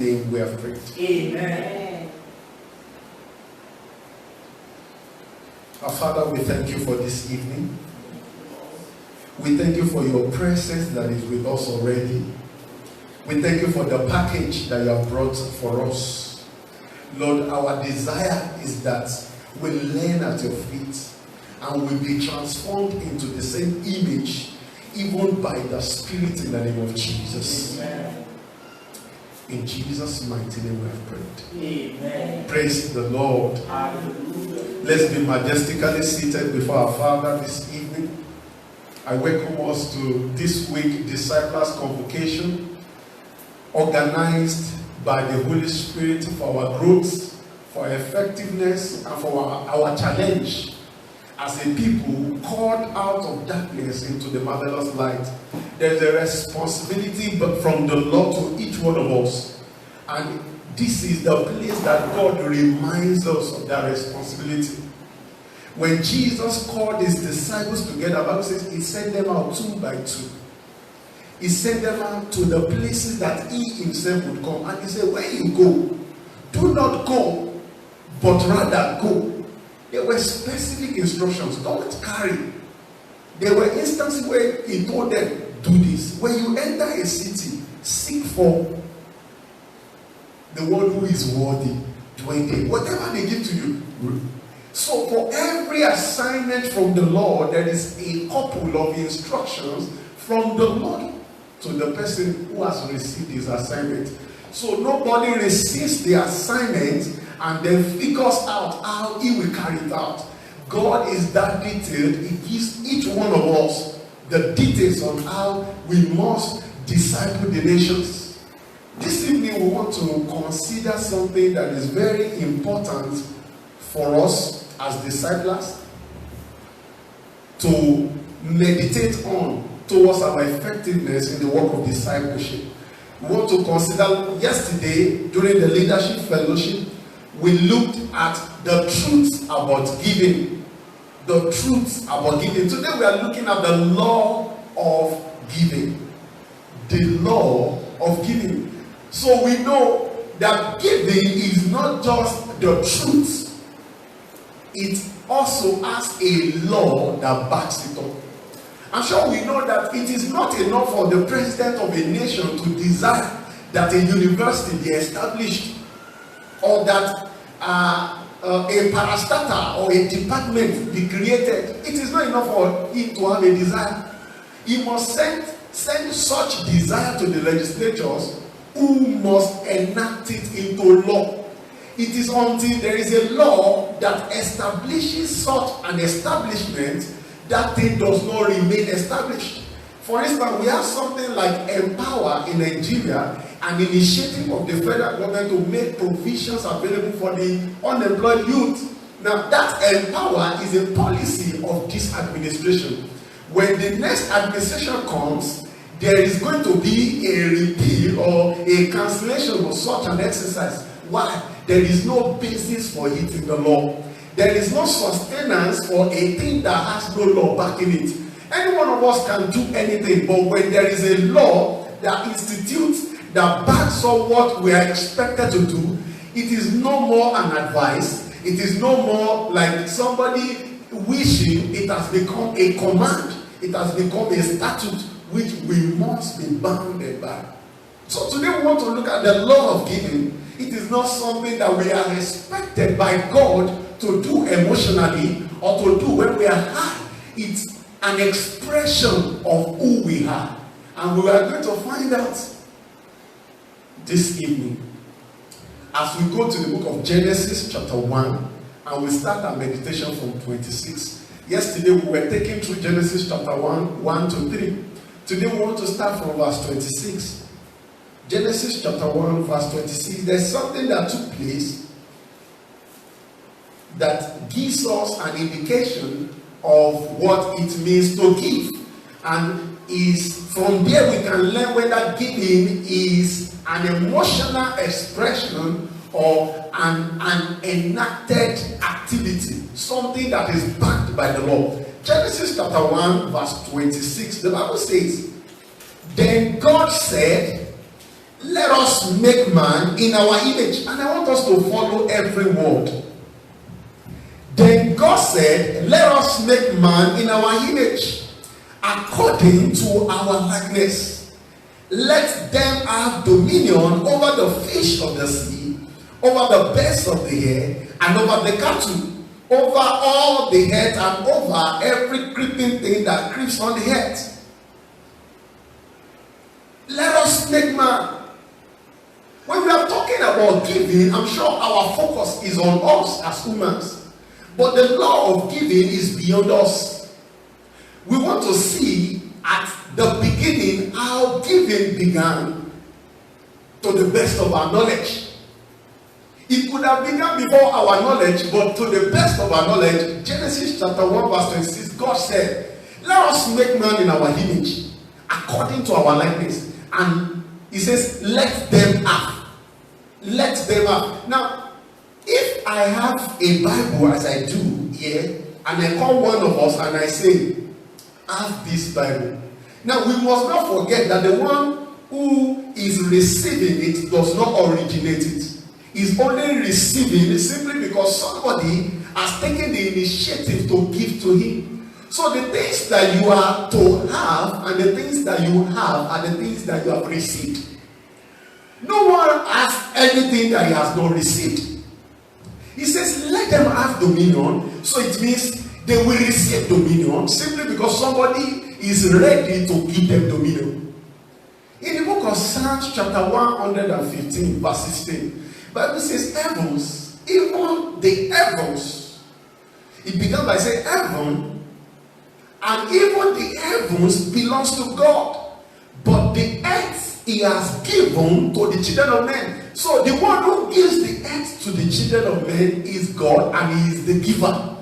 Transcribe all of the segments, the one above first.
name we have prayed. Amen. Our Father, we thank you for this evening. We thank you for your presence that is with us already. We thank you for the package that you have brought for us. Lord, our desire is that we learn at your feet and we be transformed into the same image, even by the Spirit, in the name of Jesus. Amen. In Jesus' mighty name we have prayed. Amen. Praise the Lord. Hallelujah. Let's be majestically seated before our Father this evening. I welcome us to this week Disciples Convocation, organized by the Holy Spirit for our growth, for our effectiveness, and for our challenge as a people called out of darkness into the marvelous light. There's a responsibility from the Lord to each one of us. And this is the place that God reminds us of that responsibility. When Jesus called his disciples together, the Bible says he sent them out 2 by 2. He sent them out to the places that he himself would come. And he said, when you go, do not go, but rather go. There were specific instructions. Don't carry. There were instances where he told them, do this. When you enter a city, seek for the one who is worthy. Whatever they give to you. So for every assignment from the Lord, there is a couple of instructions from the Lord to the person who has received his assignment. So nobody receives the assignment and then figures out how he will carry it out. God is that detailed. He gives each one of us the details on how we must disciple the nations. This evening we want to consider something that is very important for us as disciples to meditate on towards our effectiveness in the work of discipleship. We want to consider, yesterday during the leadership fellowship, we looked at the truths about giving. The truths about giving. Today we are looking at the law of giving. The law of giving. So we know that giving is not just the truth. It also has a law that backs it up. I'm sure we know that it is not enough for the president of a nation to desire that a university be established, or that a parastatal or a department be created. It is not enough for him to have a desire. He must send such desire to the legislatures, who must enact it into law. It is until there is a law that establishes such an establishment that thing does not remain established. For instance, we have something like Empower in Nigeria, an initiative of the federal government to make provisions available for the unemployed youth. Now, that Empower is a policy of this administration. When the next administration comes, there is going to be a repeal or a cancellation of such an exercise. Why? There is no basis for it in the law. There is no sustenance for a thing that has no law backing it. Any one of us can do anything, but when there is a law that institutes, that backs up what we are expected to do, it is no more an advice. It is no more like somebody wishing. It has become a command. It has become a statute which we must be bounded by. So today we want to look at the law of giving. It is not something that we are expected by God to do emotionally or to do when we are high. It's an expression of who we are. And we are going to find out this evening as we go to the book of Genesis chapter 1, and we start our meditation from 26. Yesterday we were taking through Genesis chapter 1 to 3. Today we want to start from verse 26. Genesis chapter 1 verse 26. There's something that took place that gives us an indication of what it means to give, and is from there we can learn whether giving is an emotional expression or an enacted activity, something that is backed by the law. Genesis chapter 1 verse 26, the Bible says, then God said, let us make man in our image. And I want us to follow every word. Then God said, let us make man in our image, according to our likeness. Let them have dominion over the fish of the sea, over the birds of the air, and over the cattle, over all the earth, and over every creeping thing that creeps on the earth. Let us make man. When we are talking about giving, I'm sure our focus is on us as humans. But the law of giving is beyond us. We want to see at the beginning how giving began to the best of our knowledge. It could have begun before our knowledge, but to the best of our knowledge, Genesis chapter 1 verse 26, God said, let us make man in our image, according to our likeness. And he says, let them have. Let them have. Now, if I have a Bible as I do here, and I call one of us and I say, have this Bible. Now, we must not forget that the one who is receiving it does not originate it. He's only receiving it simply because somebody has taken the initiative to give to him. So the things that you are to have and the things that you have are the things that you have received. No one has anything that he has not received. He says, let them have dominion. So it means they will receive dominion simply because somebody is ready to give them dominion. In the book of Psalms chapter 115 verse 16, the Bible says, heavens, even the heavens. It began by saying heaven, and even the heavens belongs to God. But the earth he has given to the children of men. So the one who gives the earth to the children of men is God, and he is the giver.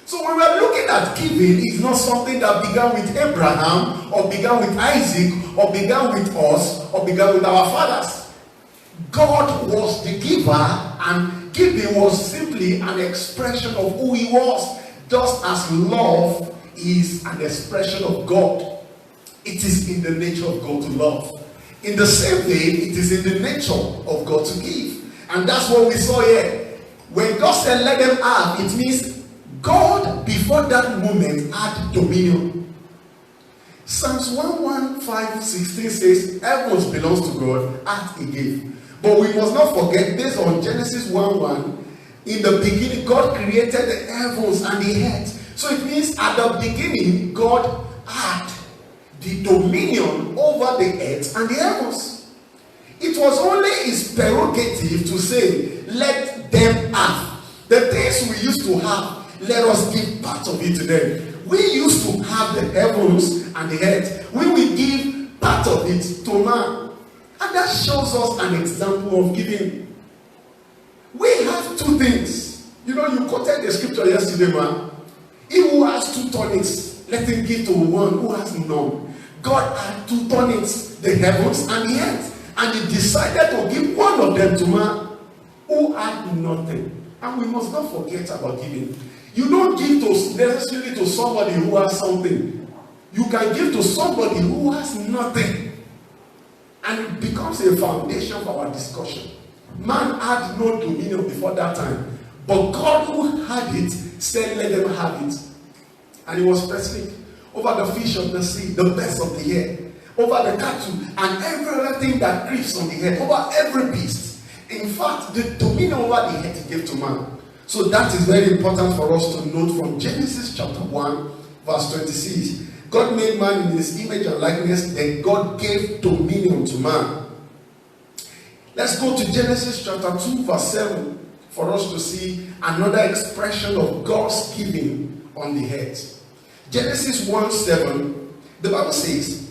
So when we are looking at giving, it's not something that began with Abraham, or began with Isaac, or began with us, or began with our fathers. God was the giver, and giving was simply an expression of who he was, just as love is an expression of God. It is in the nature of God to love. In the same way, it is in the nature of God to give. And that's what we saw here. When God said, let them have, it means God, before that moment, had dominion. Psalms 115:16 says, heavens belongs to God, earth he gave. But we must not forget, based on Genesis 1:1, in the beginning, God created the heavens and the earth. So it means at the beginning, God had the dominion over the earth and the heavens. It was only his prerogative to say, let them have. The things we used to have, let us give part of it to them. We used to have the heavens and the earth. We will give part of it to man. And that shows us an example of giving. We have two things. You know, you quoted the scripture yesterday, man. He who has 2 tunics, let him give to one who has none. God had 2 tunics, the heavens and the earth, and he decided to give one of them to man who had nothing. And we must not forget about giving. You don't give necessarily to somebody who has something. You can give to somebody who has nothing, and it becomes a foundation for our discussion. Man had no dominion before that time, but God, who had it, said, let them have it. And he was specific. Over the fish of the sea, the birds of the air, over the cattle, and every other thing that creeps on the earth, over every beast. In fact, the dominion over the earth he gave to man. So that is very important for us to note from Genesis chapter 1, verse 26. God made man in his image and likeness, then God gave dominion to man. Let's go to Genesis chapter 2, verse 7, for us to see another expression of God's giving on the earth. Genesis 1:7, the Bible says,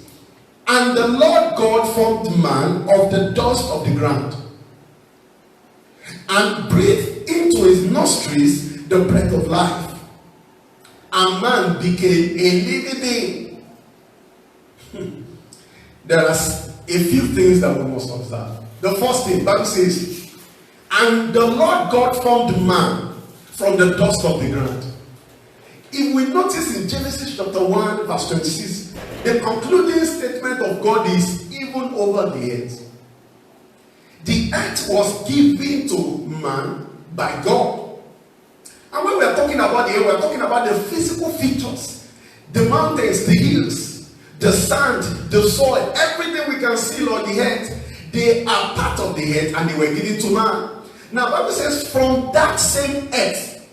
and the Lord God formed man of the dust of the ground, and breathed into his nostrils the breath of life, and man became a living being. There are a few things that we must observe. The first thing, the Bible says, and the Lord God formed man from the dust of the ground. If we notice in Genesis chapter 1, verse 26, the concluding statement of God is even over the earth. The earth was given to man by God. And when we are talking about the earth, we are talking about the physical features, the mountains, the hills, the sand, the soil, everything we can see on the earth. They are part of the earth and they were given to man. Now, the Bible says, from that same earth,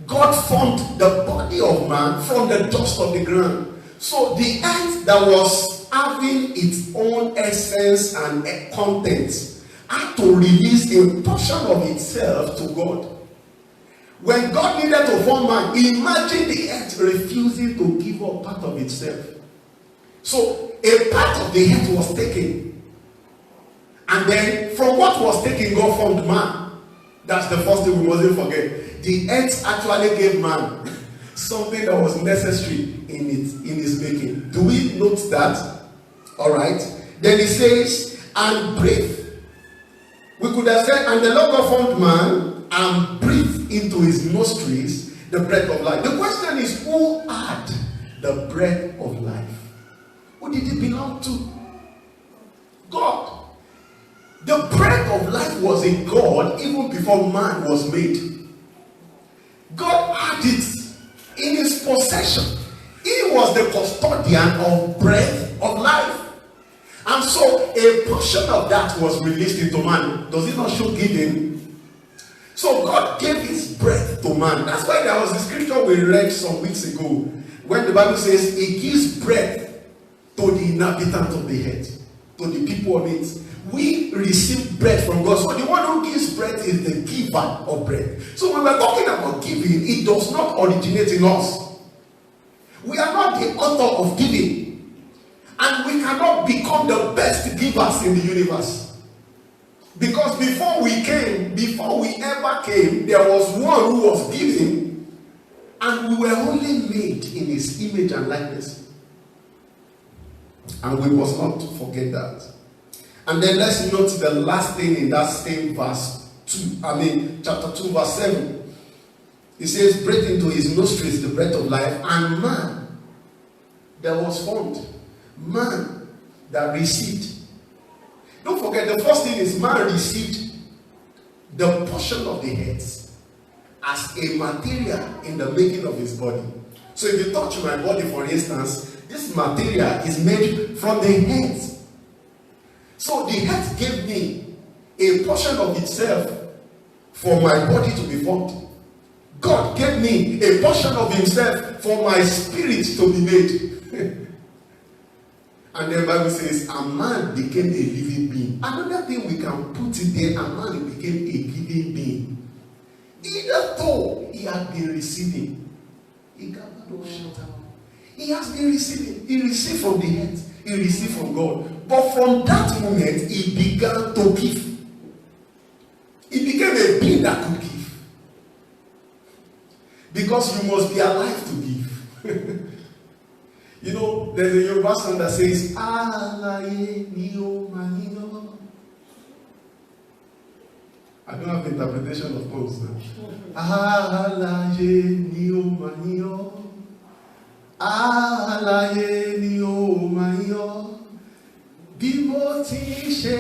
God formed the body of man from the dust of the ground. So the earth that was having its own essence and contents had to release a portion of itself to God. When God needed to form man, imagine the earth refusing to give up part of itself. So a part of the earth was taken. And then from what was taken, God formed man. That's the first thing we mustn't forget. The earth actually gave man something that was necessary in his making. Do we note that? Alright. Then he says, and breathe. We could have said, and the Lord God formed man and breathed into his nostrils the breath of life. The question is, who had the breath of life? Who did it belong to? God. The breath of life was in God even before man was made. God had it in his possession. He was the custodian of breath of life. And so a portion of that was released into man. Does it not show giving? So God gave his breath to man. That's why there was a scripture we read some weeks ago, when the Bible says he gives breath to the inhabitants of the earth, to the people on it. We receive breath from God. So the one who gives breath is the giver of breath. So when we're talking about giving, it does not originate in us. We are not the author of giving. And we cannot become the best givers in the universe. Because before we ever came, there was one who was giving. And we were only made in his image and likeness. And we must not forget that. And then let's note the last thing in that same chapter 2, verse 7. It says, breathe into his nostrils the breath of life, and man that was formed. Man that received. Don't forget, the first thing is man received the portion of the heads as a material in the making of his body. So if you touch my body, for instance, this material is made from the heads. So the head gave me a portion of itself for my body to be formed. God gave me a portion of himself for my spirit to be made. And the Bible says, a man became a living being. Another thing we can put it there, a man became a living being. Either though he had been receiving, he has been receiving. He received from the head. He received from God. But from that moment, he began to give. He became a being that could give. Because you must be alive to give. You know, there's a Yoruba song that says, Alaye ni o maniyo. I don't have interpretation of tongues now. Alaye ni o maniyo. Alaye ni o maniyo. Bí mo ti ṣe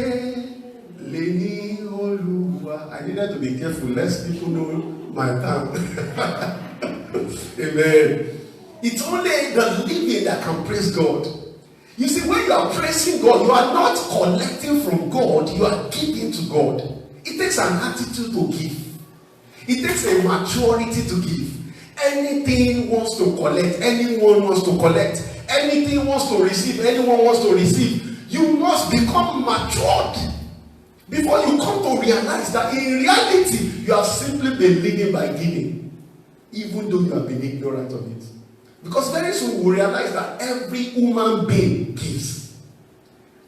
lè ní Olúwa. I needed to be careful lest people know my tongue. Amen. It's only the living that can praise God. You see, when you are praising God, you are not collecting from God, you are giving to God. It takes an attitude to give. It takes a maturity to give. Anything wants to collect, anyone wants to collect, anything wants to receive, anyone wants to receive. You must become matured before you come to realize that in reality, you have simply been living by giving, even though you have been ignorant of it. Because very soon we will realize that every human being gives,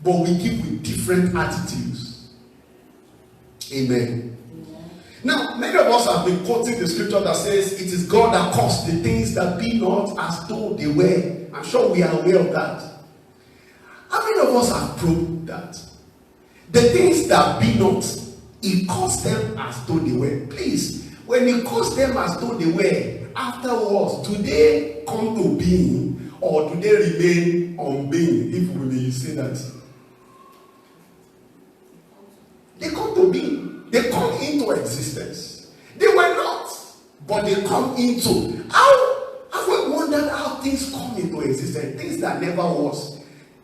but we give with different attitudes. Amen. Now, many of us have been quoting the scripture that says, it is God that caused the things that be not as though they were. I'm sure we are aware of that. How many of us have proved that? The things that be not, he caused them as though they were. Please, when he caused them as though they were, afterwards, do they come to being or do they remain unbeing? If we may say that. They come to being. They come into existence. They were not, but they come into. How? Have we wondered how things come into existence? Things that never was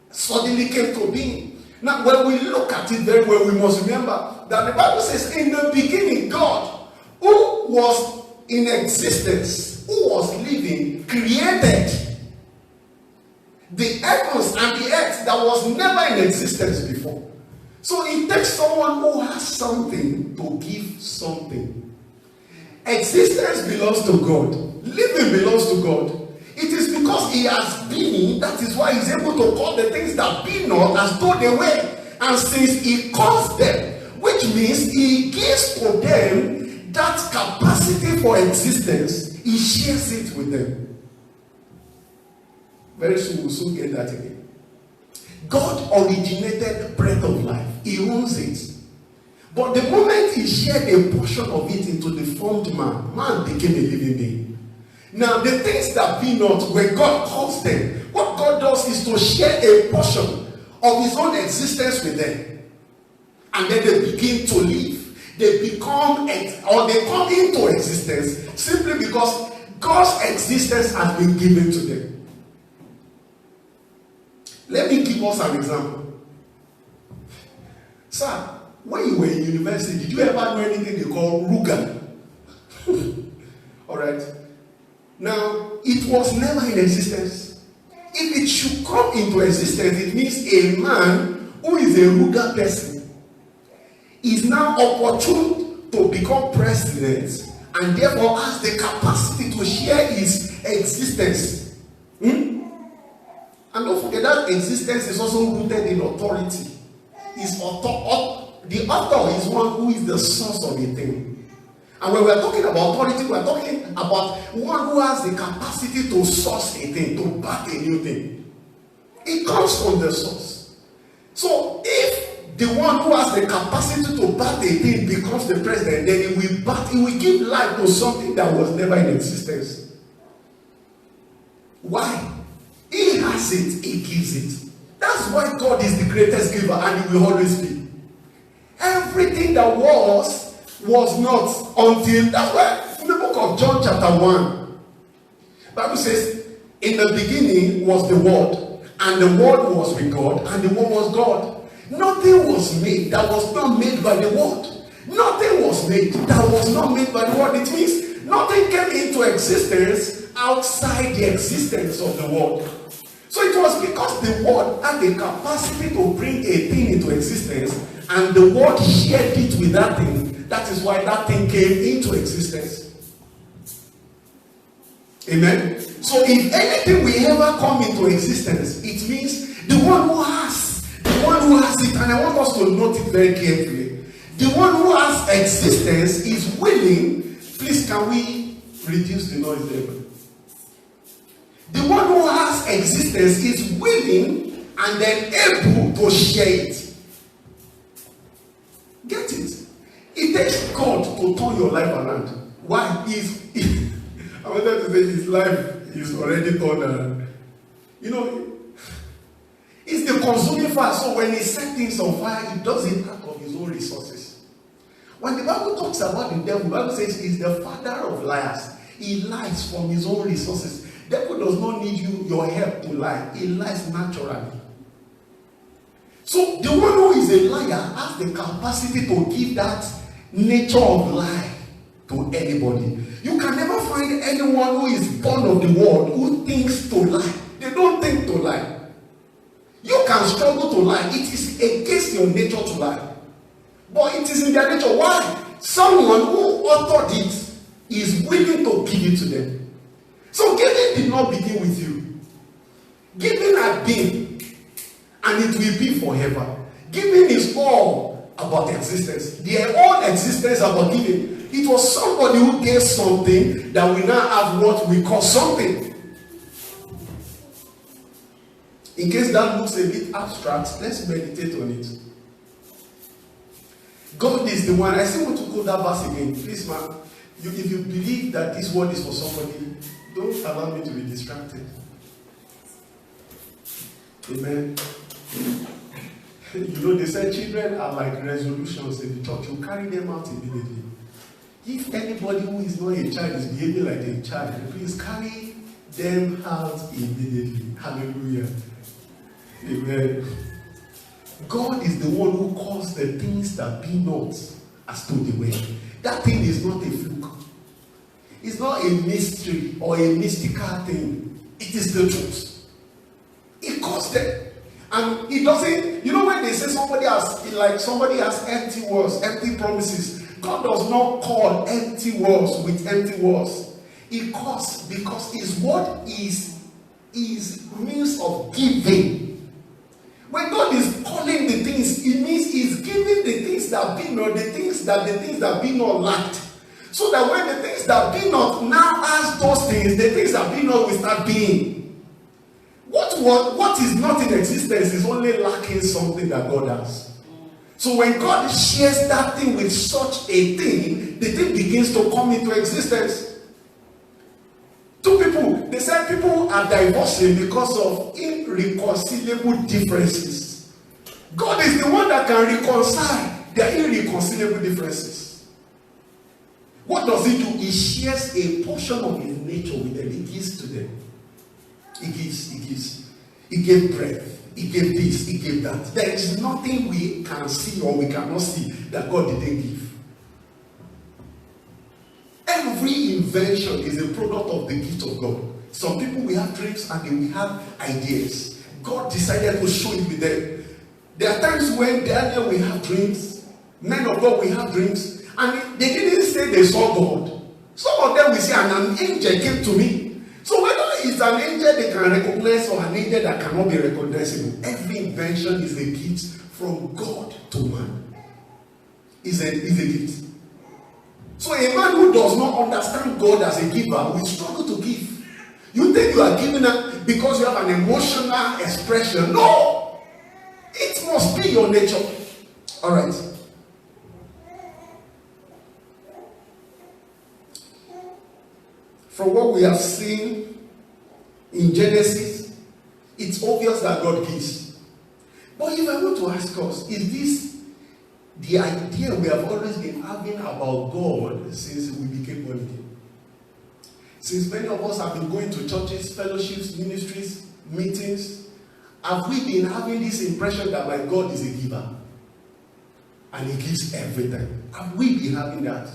suddenly came to being. Now, when we look at it very well, we must remember that the Bible says, in the beginning, God, who was in existence, who was living, created the heavens and the earth that was never in existence before. So it takes someone who has something to give something. Existence belongs to God. Living belongs to God. It is because he has been, that is why he's able to call the things that be not as though they were. And since he calls them, which means he gives to them that capacity for existence, he shares it with them. Very soon we'll soon get that again. God originated breath of life. He owns it. But the moment he shared a portion of it into the formed man, man became a living being. Now the things that be not, when God calls them, what God does is to share a portion of his own existence with them. And then they begin to live. They become, or they come into existence simply because God's existence has been given to them. Let me give us an example. Sir, when you were in university, did you ever know anything they call Ruger? Alright. Now, it was never in existence. If it should come into existence, it means a man who is a Ruger person is now opportune to become president and therefore has the capacity to share his existence. And don't forget that existence is also rooted in authority. The author is one who is the source of a thing. And when we are talking about authority, we are talking about one who has the capacity to source a thing, to back a new thing. It comes from the source. So if the one who has the capacity to back a thing becomes the president, then it will give life to something that was never in existence. Why? He has it, he gives it. That's why God is the greatest giver and he will always be. Everything that was not until, that's why in the book of John chapter 1, the Bible says, in the beginning was the Word, and the Word was with God, and the Word was God. Nothing was made that was not made by the Word. Nothing was made that was not made by the Word. It means nothing came into existence outside the existence of the Word. So it was because the Word had the capacity to bring a thing into existence, and the Word shared it with that thing. That is why that thing came into existence. Amen. So if anything will ever come into existence, it means the one who has it, and I want us to note it very carefully. The one who has existence is willing. Please, can we reduce the noise level? The one who has existence is willing and then able to share it. Get it? It takes God to turn your life around. Why? I wanted to say his life is already turned around. You know, it's the consuming fire. So when he set things on fire, he does it out of his own resources. When the Bible talks about the devil, the Bible says he's the father of liars. He lies from his own resources. The devil does not need your help to lie. He lies naturally. So the one who is a liar has the capacity to give that nature of lie to anybody. You can never find anyone who is born of the world who thinks to lie. They don't think to lie. You can struggle to lie. It is against your nature to lie. But it is in their nature. Why? Someone who authored it is willing to give it to them. So giving did not begin with you. Giving had been, and it will be forever. Giving is all about existence. Their own existence about giving. It was somebody who gave something that we now have what we call something. In case that looks a bit abstract, let's meditate on it. God is the one. I still want to quote that verse again. Please, man. If you believe that this word is for somebody, don't allow me to be distracted. Amen. You know, they said children are like resolutions in the church. You carry them out immediately. If anybody who is not a child is behaving like a child, please carry them out immediately. Hallelujah. Amen. God is the one who calls the things that be not as though they were. That thing is not a fluke. It's not a mystery or a mystical thing. It is the truth. It calls them. And it doesn't, you know, when they say somebody has empty words, empty promises, God does not call empty words with empty words. He calls because his word is means of giving. When God is calling the things, it means he's giving the things that be not, the things that be not lacked. So that when the things that be not now ask those things, the things that be not will start being. What is not in existence is only lacking something that God has. So when God shares that thing with such a thing, the thing begins to come into existence. Two people, they said people are divorcing because of irreconcilable differences. God is the one that can reconcile their irreconcilable differences. What does he do? He shares a portion of his nature with them. He gives to them. He gives. He gave breath. He gave this. He gave that. There is nothing we can see or we cannot see that God didn't give. Every invention is a product of the gift of God. Some people will have dreams and they will have ideas. God decided to show it with them. There are times when Daniel will have dreams, men of God will have dreams, and they didn't say they saw God. Some of them will say, and an angel came to me. So whether it's an angel they can recognize or an angel that cannot be recognizable, every invention is a gift from God to man. Is a gift. So a man who does not understand God as a giver will struggle to give. You think you are giving up because you have an emotional expression. No! It must be your nature. Alright. From what we have seen in Genesis, it's obvious that God gives. But if I want to ask us, is this the idea we have always been having about God since we became born again? Since many of us have been going to churches, fellowships, ministries, meetings, have we been having this impression that my God is a giver? And he gives everything. Have we been having that?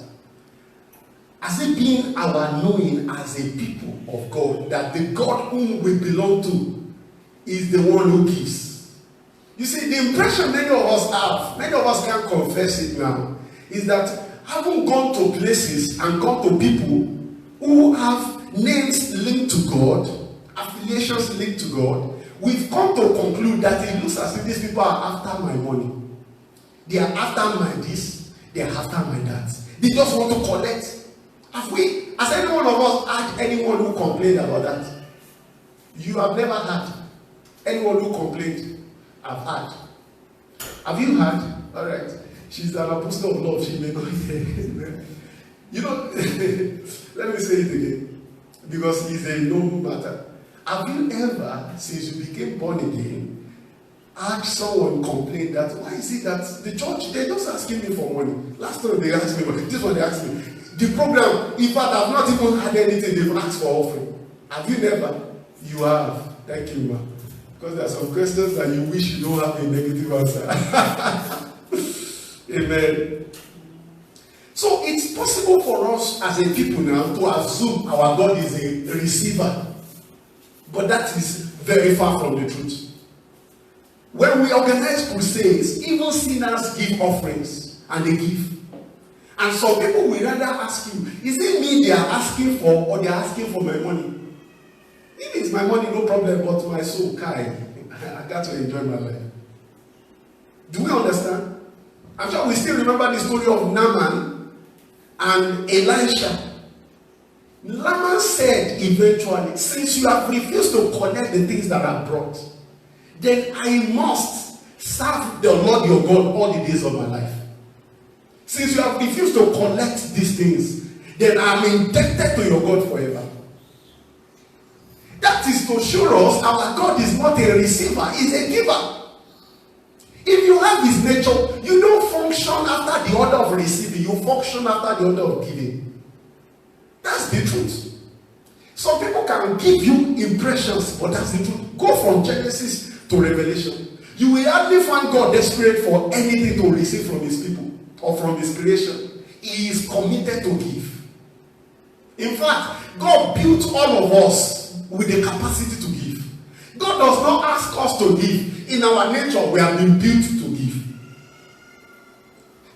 Has it been our knowing as a people of God that the God whom we belong to is the one who gives? You see, the impression many of us have, many of us can't confess it now, is that having gone to places and gone to people who have names linked to God, affiliations linked to God, we've come to conclude that it looks as if these people are after my money. They are after my this, they are after my that. They just want to collect. Have we, has any one of us had anyone who complained about that? You have never had anyone who complained. I've had. Have you had? All right. She's an apostle of love. She may not hear. You know, let me say it again, because it's a known matter. Have you ever, since you became born again, had someone complain that why is it that the church, they're just asking me for money? Last time they asked me, but this one they asked me. The program, in fact, I've not even had anything they've asked for offering. Have you never? You have. Thank you, ma. Because there are some questions that you wish you don't have a negative answer. Amen. So it's possible for us as a people now to assume our God is a receiver. But that is very far from the truth. When we organize crusades, even sinners give offerings and they give. And some people will rather ask you, is it me they are asking for or they are asking for my money? If it's my money, no problem, but my soul, I got to enjoy my life. Do we understand? I'm sure we still remember the story of Naaman and Elisha. Naaman said eventually, since you have refused to collect the things that are brought, then I must serve the Lord your God all the days of my life. Since you have refused to collect these things, then I am indebted to your God forever. That is to show us our God is not a receiver, he's a giver. If you have his nature, you don't function after the order of receiving, you function after the order of giving. That's the truth. Some people can give you impressions, but that's the truth. Go from Genesis to Revelation. You will hardly find God desperate for anything to receive from his people or from his creation. He is committed to give. In fact, God built all of us with the capacity to give. God does not ask us to give. In our nature, we have been built to give.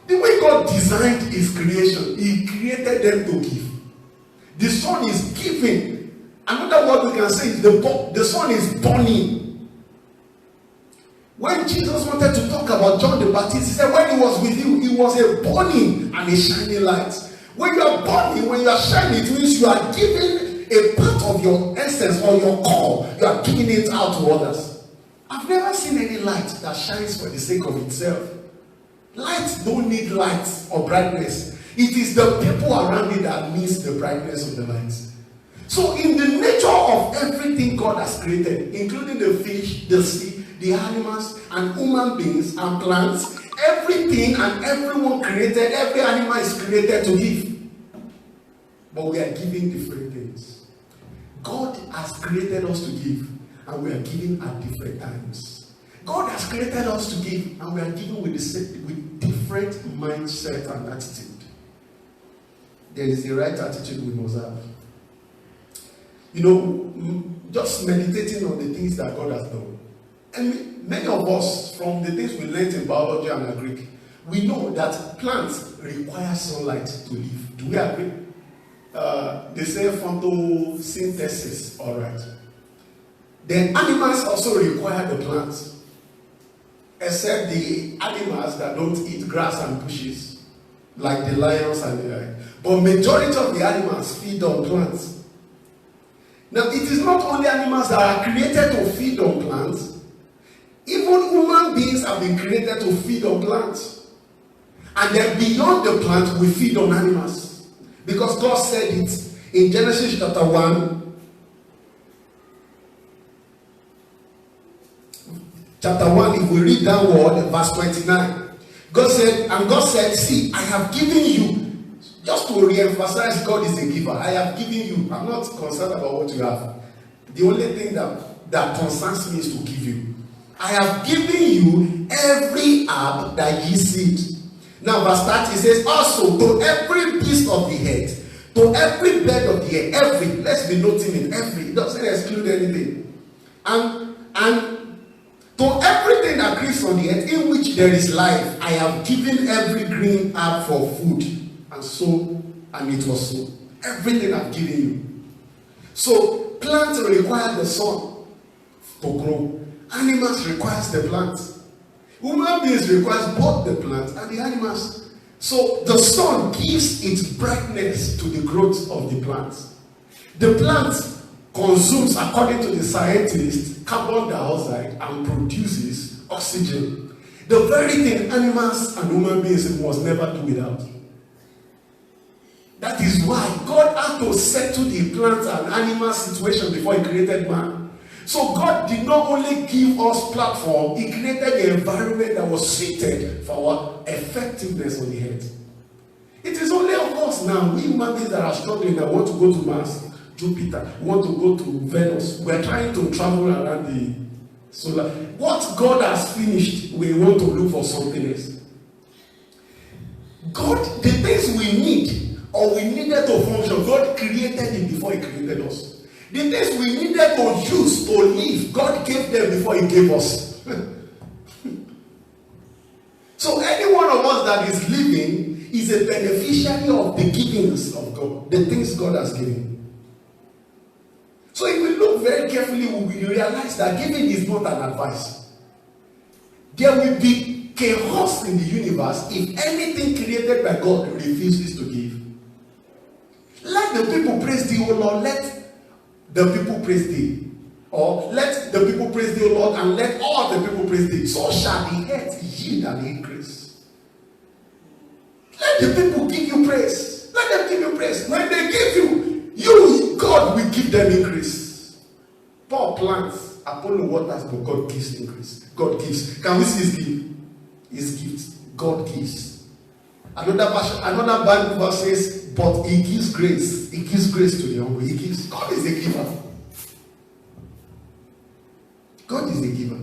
The way God designed his creation, he created them to give. The sun is giving. Another word we can say is the sun is burning. When Jesus wanted to talk about John the Baptist, he said when he was with you, he was a burning and a shining light. When you are burning, when you are shining, it means you are giving a part of your essence or your core. You are giving it out to others. I've never seen any light that shines for the sake of itself. Lights don't need lights or brightness. It is the people around it that needs the brightness of the lights. So in the nature of everything God has created, including the fish, the sea, the animals, and human beings and plants, everything and everyone created, every animal is created to give. But we are giving different things. God has created us to give, and we are giving at different times. God has created us to give, and we are giving with different mindset and attitude. There is the right attitude we must have. You know, just meditating on the things that God has done. And many of us, from the things we learned in biology and agric, we know that plants require sunlight to live. Do we agree? They say photosynthesis, all right. Then animals also require the plants, except the animals that don't eat grass and bushes, like the lions and the like. But majority of the animals feed on plants. Now, it is not only animals that are created to feed on plants. Even human beings have been created to feed on plants. And then beyond the plant, we feed on animals. Because God said it in Genesis chapter 1. Chapter 1, if we read downward, verse 29. God said, see, I have given you. Just to re-emphasize, God is a giver. I have given you. I'm not concerned about what you have. The only thing that concerns me is to give you. I have given you every herb that ye seed. Now verse 30 says, also to every beast of the earth, to every bird of the air, every, let's be noting it, every, it doesn't exclude anything. And to everything that creeps on the earth in which there is life, I have given every green herb for food. And so, and it was so. Everything I've given you. So, plants require the sun to grow. Animals require the plants. Human beings require both the plants and the animals. So, the sun gives its brightness to the growth of the plants. The plant consumes, according to the scientists, carbon dioxide and produces oxygen. The very thing animals and human beings must never do without. That is why God had to settle the plant and animal situation before he created man. So God did not only give us platform, he created the environment that was suited for our effectiveness on the earth. It is only of us now, we human beings that are struggling, that want to go to Mars, Jupiter, want to go to Venus. We are trying to travel around the solar. What God has finished, we want to look for something else. God, the things we need, or we needed to function, God created it before he created us. The things we needed to use to live, God gave them before he gave us. So any one of us that is living is a beneficiary of the givings of God, the things God has given. So if we look very carefully, we will realize that giving is not an advice. There will be chaos in the universe if anything created by God refuses to give. Let the people praise thee, O Lord. Let the people praise thee. Or let the people praise thee, O Lord, and let all the people praise thee. So shall the earth yield an increase. Let the people give you praise. Let them give you praise. When they give you, God will give them increase. Paul plants, Apollo waters, but God gives increase. God gives. Can we see his give? is gifts. God gives. Another Bible verse says, but he gives grace. He gives grace to the humble. He gives. God is a giver. God is a giver.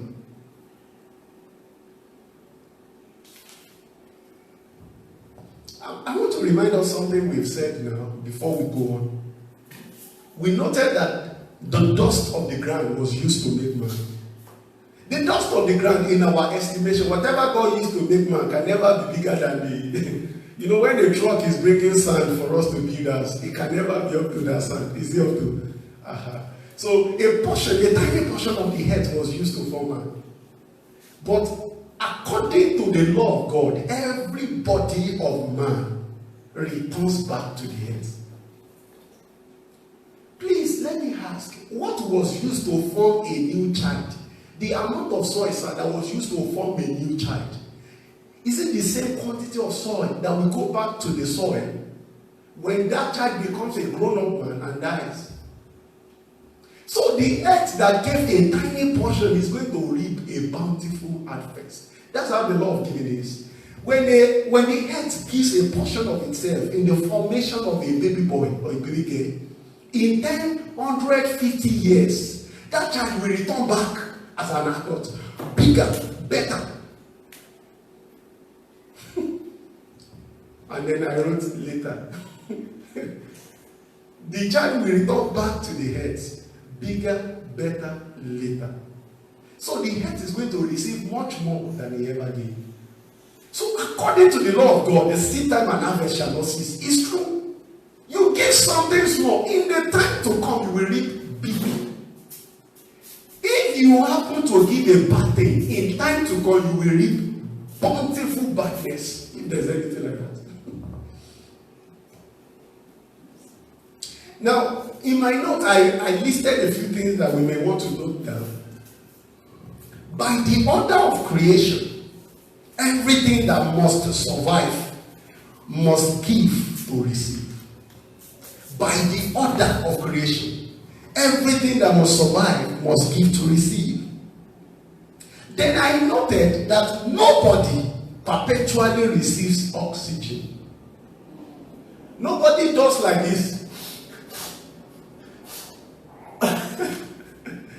I want to remind us something we've said now before we go on. We noted that the dust of the ground was used to make man. The dust of the ground, in our estimation, whatever God used to make man can never be bigger than the... You know, when the truck is breaking sand for us to build us, it can never be up to that sand. Is it up to? So a tiny portion of the earth was used to form man. But according to the law of God, every body of man returns back to the earth. Please, let me ask, what was used to form a new child? The amount of soil, sir, that was used to form a new child. Is it the same quantity of soil that will go back to the soil when that child becomes a grown-up man and dies? So the earth that gave a tiny portion is going to reap a bountiful harvest. That's how the law of giving is. When the earth gives a portion of itself in the formation of a baby boy or a baby girl, in 150 years, that child will return back as an adult, bigger, better. And then I wrote later, the child will return back to the earth, bigger, better, later. So the earth is going to receive much more than he ever gave. So according to the law of God, the seed time and harvest shall not cease. It's true. You give something small, in the time to come, you will reap big. If you happen to give a bad thing, in time to come, you will reap bountiful badness, if there's anything like that. Now, in my note, I listed a few things that we may want to note down. By the order of creation, everything that must survive must give to receive. By the order of creation, everything that must survive must give to receive. Then I noted that nobody perpetually receives oxygen. Nobody does like this.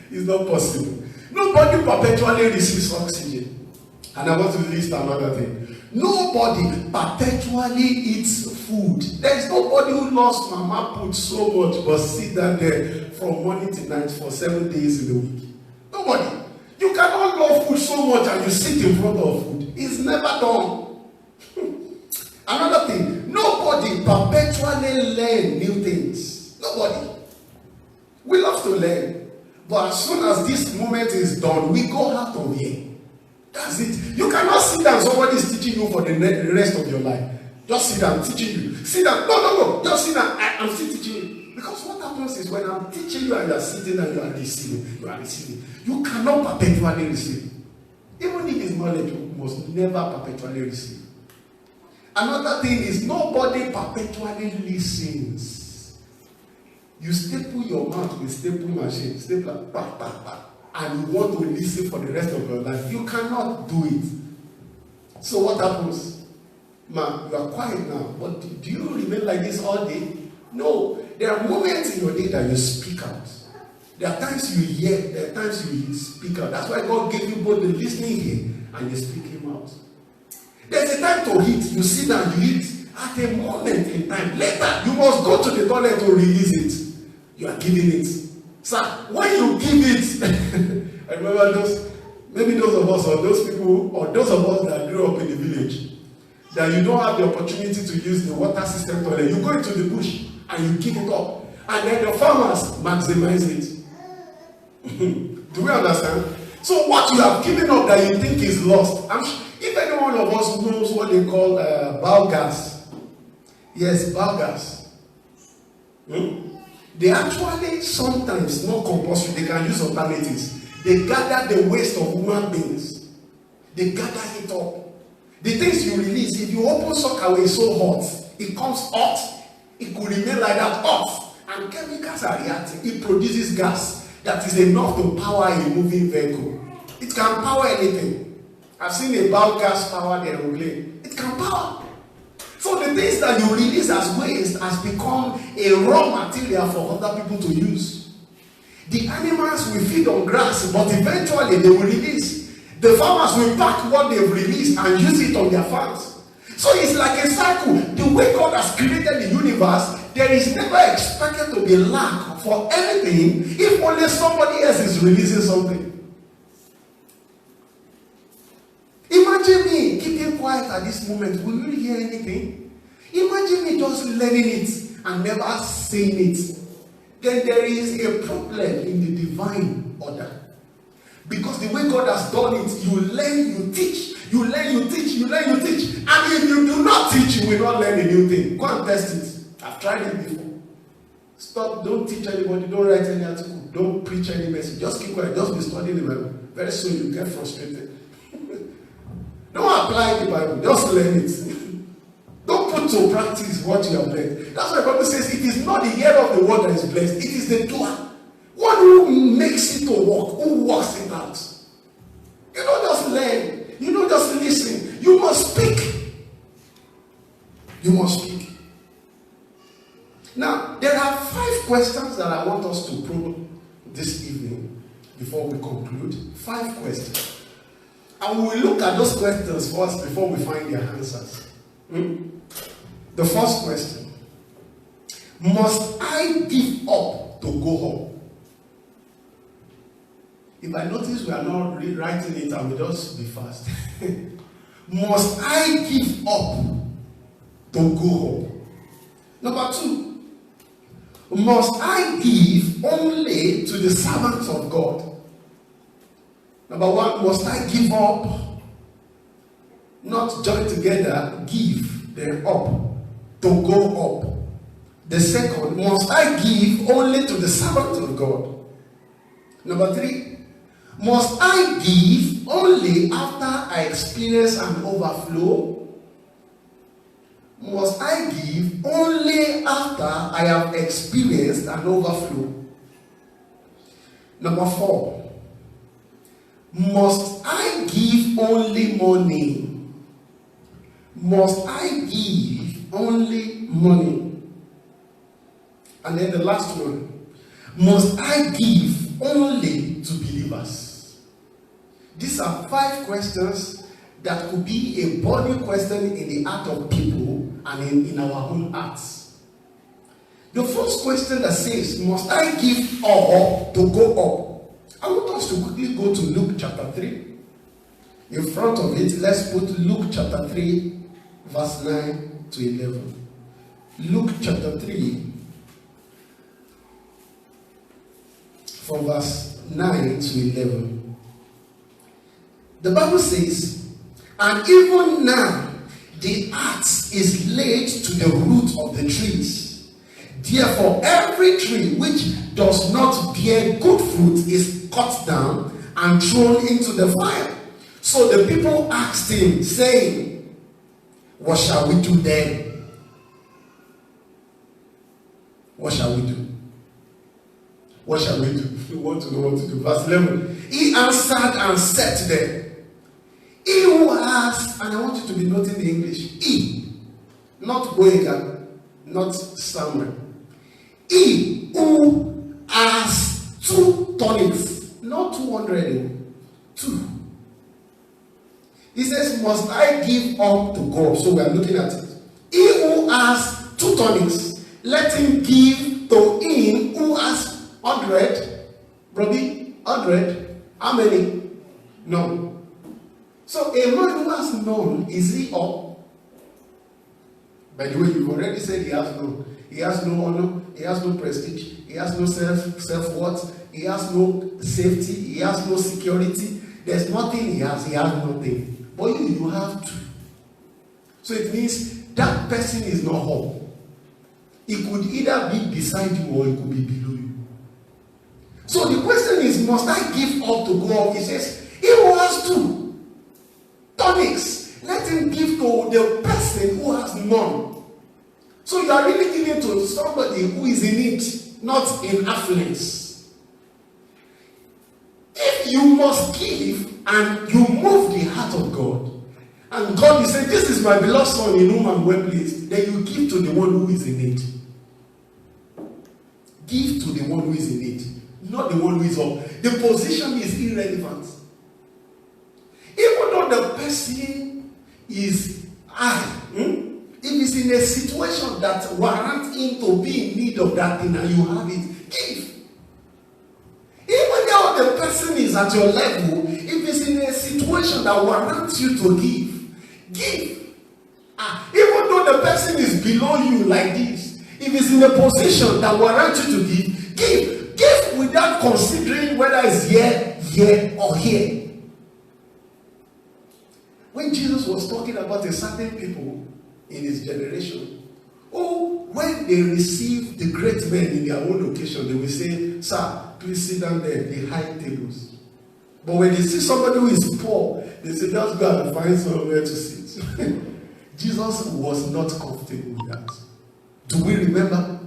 It's not possible. Nobody perpetually receives oxygen. And I want to list another thing. Nobody perpetually eats food. There is nobody who loves mama put so much but sit down there from morning to night for 7 days in a week. Nobody. You cannot love food so much and you sit in front of food. It's never done. Another thing. Nobody perpetually learn new things. Nobody. We love to learn. But as soon as this moment is done, we go out of here. That's it. You cannot sit down, somebody is teaching you for the rest of your life. Just sit down, teaching you. Sit down. No. Just sit down. I'm still teaching you. Because what happens is when I'm teaching you and you are sitting and you are receiving. You cannot perpetually receive. Even if it's knowledge, you must never perpetually receive. Another thing is nobody perpetually listens. You staple your mouth with staple machine, stapler, and you want to listen for the rest of your life. You cannot do it. So what happens? Man, you are quiet now, but do you remain like this all day? No. There are moments in your day that you speak out. There are times you hear, there are times you speak out. That's why God gave you both the listening ear and the speaking mouth. There's a time to eat. You sit down, you eat. At a moment in time, later, you must go to the toilet to release it. You are giving it. Sir, when you give it, I remember maybe those of us or those people or those of us that grew up in the village, that you don't have the opportunity to use the water system toilet. You go into the bush and you give it up. And then the farmers maximize it. Do we understand? So what you have given up that you think is lost, if any one of us knows what they call biogas, yes, biogas. They actually sometimes, not compulsory, they can use alternatives. They gather the waste of human beings. They gather it up. The things you release, if you open sockaway so hot, it comes hot. It could remain like that hot. And chemicals are reacting. It produces gas that is enough to power a moving vehicle. It can power anything. I've seen a biogas powered aeroplane. It can power. So the things that you release as waste has become a raw material for other people to use. The animals will feed on grass, but eventually they will release. The farmers will pack what they've released and use it on their farms. So it's like a cycle. The way God has created the universe, there is never expected to be lack for anything if only somebody else is releasing something. Imagine me keeping quiet at this moment. Will you hear anything? Imagine me just learning it and never saying it. Then there is a problem in the divine order. Because the way God has done it, you learn, you teach. You learn, you teach, you learn, you teach. And if you do not teach, you will not learn a new thing. Go and test it. I've tried it before. Stop, don't teach anybody, don't write any article, don't preach any message. Just keep quiet, just be studying the Bible. Very soon you get frustrated. Don't apply the Bible, just learn it. Don't put to practice what you have learned. That's why the Bible says it is not the hearer of the word that is blessed, it is the doer. One who makes it to work, who works it out. You don't just learn, you don't just listen, you must speak. You must speak. Now, there are 5 questions that I want us to probe this evening before we conclude. 5 questions. And we will look at those questions first before we find their answers. The first question: must I give up to go home? If I notice we are not rewriting it, I will just be fast. Must I give up to go home? Number 2, must I give only to the servants of God? Number 1, must I give up? Not join together, give, then up, to go up. The second, must I give only to the servants of God? Number 3, must I give only after I experience an overflow? Must I give only after I have experienced an overflow? Number 4, must I give only money? Must I give only money? And then the last one, must I give only to believers? These are 5 questions that could be a burning question in the heart of people and in our own hearts. The first question that says, must I give all to go up? I want us to quickly go to Luke chapter 3. In front of it, let's put Luke chapter 3, verse 9 to 11. Luke chapter 3, from verse 9 to 11. The Bible says, and even now the axe is laid to the root of the trees. Therefore, every tree which does not bear good fruit is cut down and thrown into the fire. So the people asked him, saying, what shall we do then? What shall we do? What shall we do? We want to know what to do. Verse 11. He answered and said to them, he who has, and I want you to be noting the English, he, not Boyega, not Samuel. He who has 2 tunics, not 200, 2. He says, must I give up to God? So we are looking at it. He who has 2 tunics, let him give to him who has 100. Robbie, 100. How many? No. So a man who has none, is he up? By the way, you've already said he has none. He has no honor, he has no prestige, he has no self-worth, he has no safety, he has no security. There's nothing he has nothing. But you have 2. So it means that person is not whole. It could either be beside you or it could be below you. So the question is, must I give up to go up? He says, he who has 2 tunics, let him give to the person who has none. So you are really giving to somebody who is in need, not in affluence. If you must give, and you move the heart of God, and God is saying, this is my beloved son in whom I'm well pleased, then you give to the one who is in need. Give to the one who is in need, not the one who is up. The position is irrelevant. Even though the person is high, if it's in a situation that warrants him to be in need of that thing and you have it, give. Even though the person is at your level, if it's in a situation that warrants you to give. Even though the person is below you like this, if it's in a position that warrants you to give. Give without considering whether it's here, or here. When Jesus was talking about a certain people in his generation, when they receive the great men in their own location, they will say, sir, please sit down there, the high tables. But when they see somebody who is poor, they say, just go and find somewhere to sit. Jesus was not comfortable with that. Do we remember?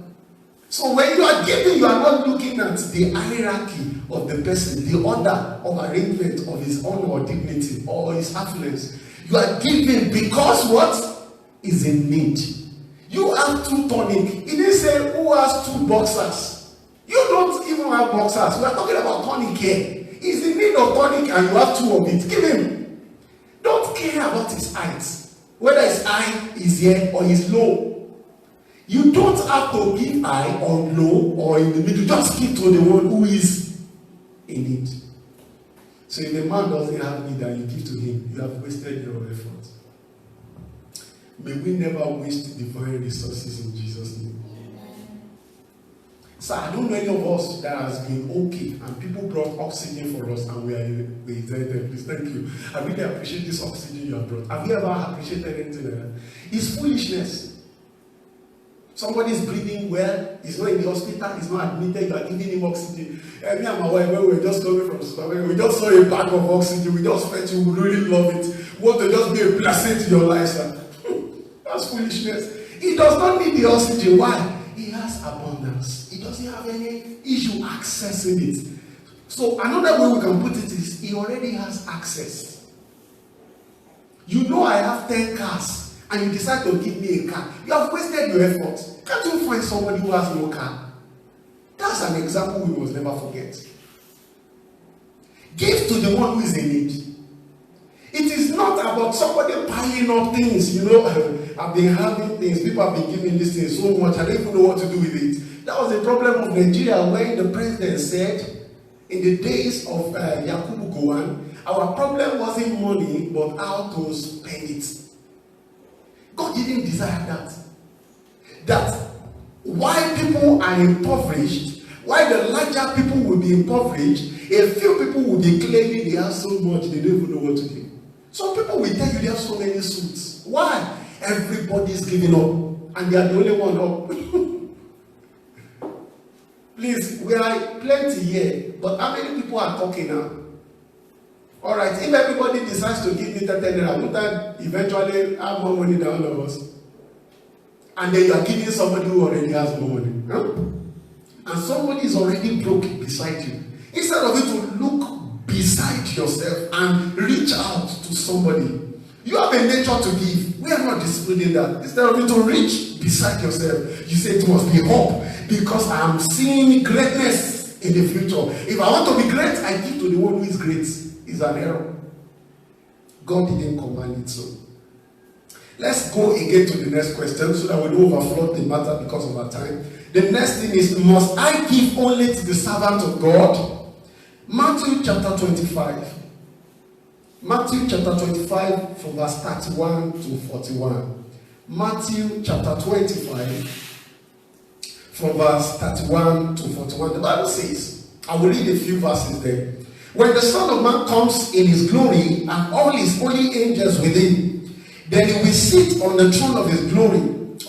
So when you are giving, you are not looking at the hierarchy of the person, the order of arrangement of his honor or dignity or his affluence. You are giving because what is in need. You have 2 tonic. He didn't say who has 2 boxers. You don't even have boxers. We are talking about tonic here. He's in need of tonic and you have 2 of it. Give him. Don't care about his height. Whether his high is here or is low. You don't have to give high or low or in the middle. Just give to the one who is in need. So if a man doesn't have need and you give to him, you have wasted your effort. May we never waste divine resources in Jesus' name. So I don't know any of us that has been okay and people brought oxygen for us and we exempted. Please, thank you. I really appreciate this oxygen you have brought. Have you ever appreciated anything like that? It's foolishness. Somebody is breathing well, he's not in the hospital, he's not admitted, you are giving him oxygen. And me and my wife, when we were just coming from supermarket, we just saw a bag of oxygen, we just felt you would really love it. We want to just be a blessing to your life, sir. That's foolishness. He does not need the oxygen. Why? He has abundance. He doesn't have any issue accessing it. So another way we can put it is, he already has access. You know I have 10 cars. And you decide to give me a car, you have wasted your effort. Can't you find somebody who has no car? That's an example we must never forget. Give to the one who is in need. It is not about somebody piling up things. You know, I've been having things, people have been giving this thing so much, I don't even know what to do with it. That was the problem of Nigeria when the president said, in the days of Yakubu Gowon, our problem wasn't money, but how to spend it. God didn't desire that. That why people are impoverished, why the larger people will be impoverished, a few people will be claiming they have so much they don't even know what to do. Some people will tell you they have so many suits. Why? Everybody's giving up and they are the only one up. Please, we are plenty here, but how many people are talking now? Alright, if everybody decides to give me 10 naira, would that eventually have more money than all of us? And then you are giving somebody who already has more money. Huh? And somebody is already broke beside you. Instead of you to look beside yourself and reach out to somebody, you have a nature to give. We are not disciplining that. Instead of you to reach beside yourself, you say it must be hope because I am seeing greatness in the future. If I want to be great, I give to the one who is great. Is an error. God didn't command it so. Let's go again to the next question so that we don't overflow the matter because of our time. The next thing is, must I give only to the servant of God? Matthew chapter 25. Matthew chapter 25 from verse 31 to 41. Matthew chapter 25 from verse 31 to 41. The Bible says, I will read a few verses there. When the Son of Man comes in his glory and all his holy angels with him, then he will sit on the throne of his glory.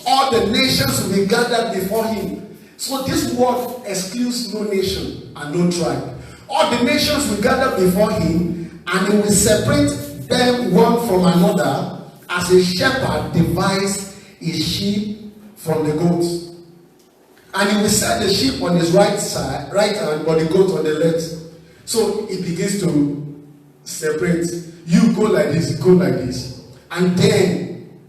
All the nations will be gathered before him. So this word excludes no nation and no tribe. All the nations will gather before him, and he will separate them one from another, as a shepherd divides his sheep from the goats. And he will set the sheep on his right hand, but the goats on the left. So it begins to separate. You go like this, go like this. And then,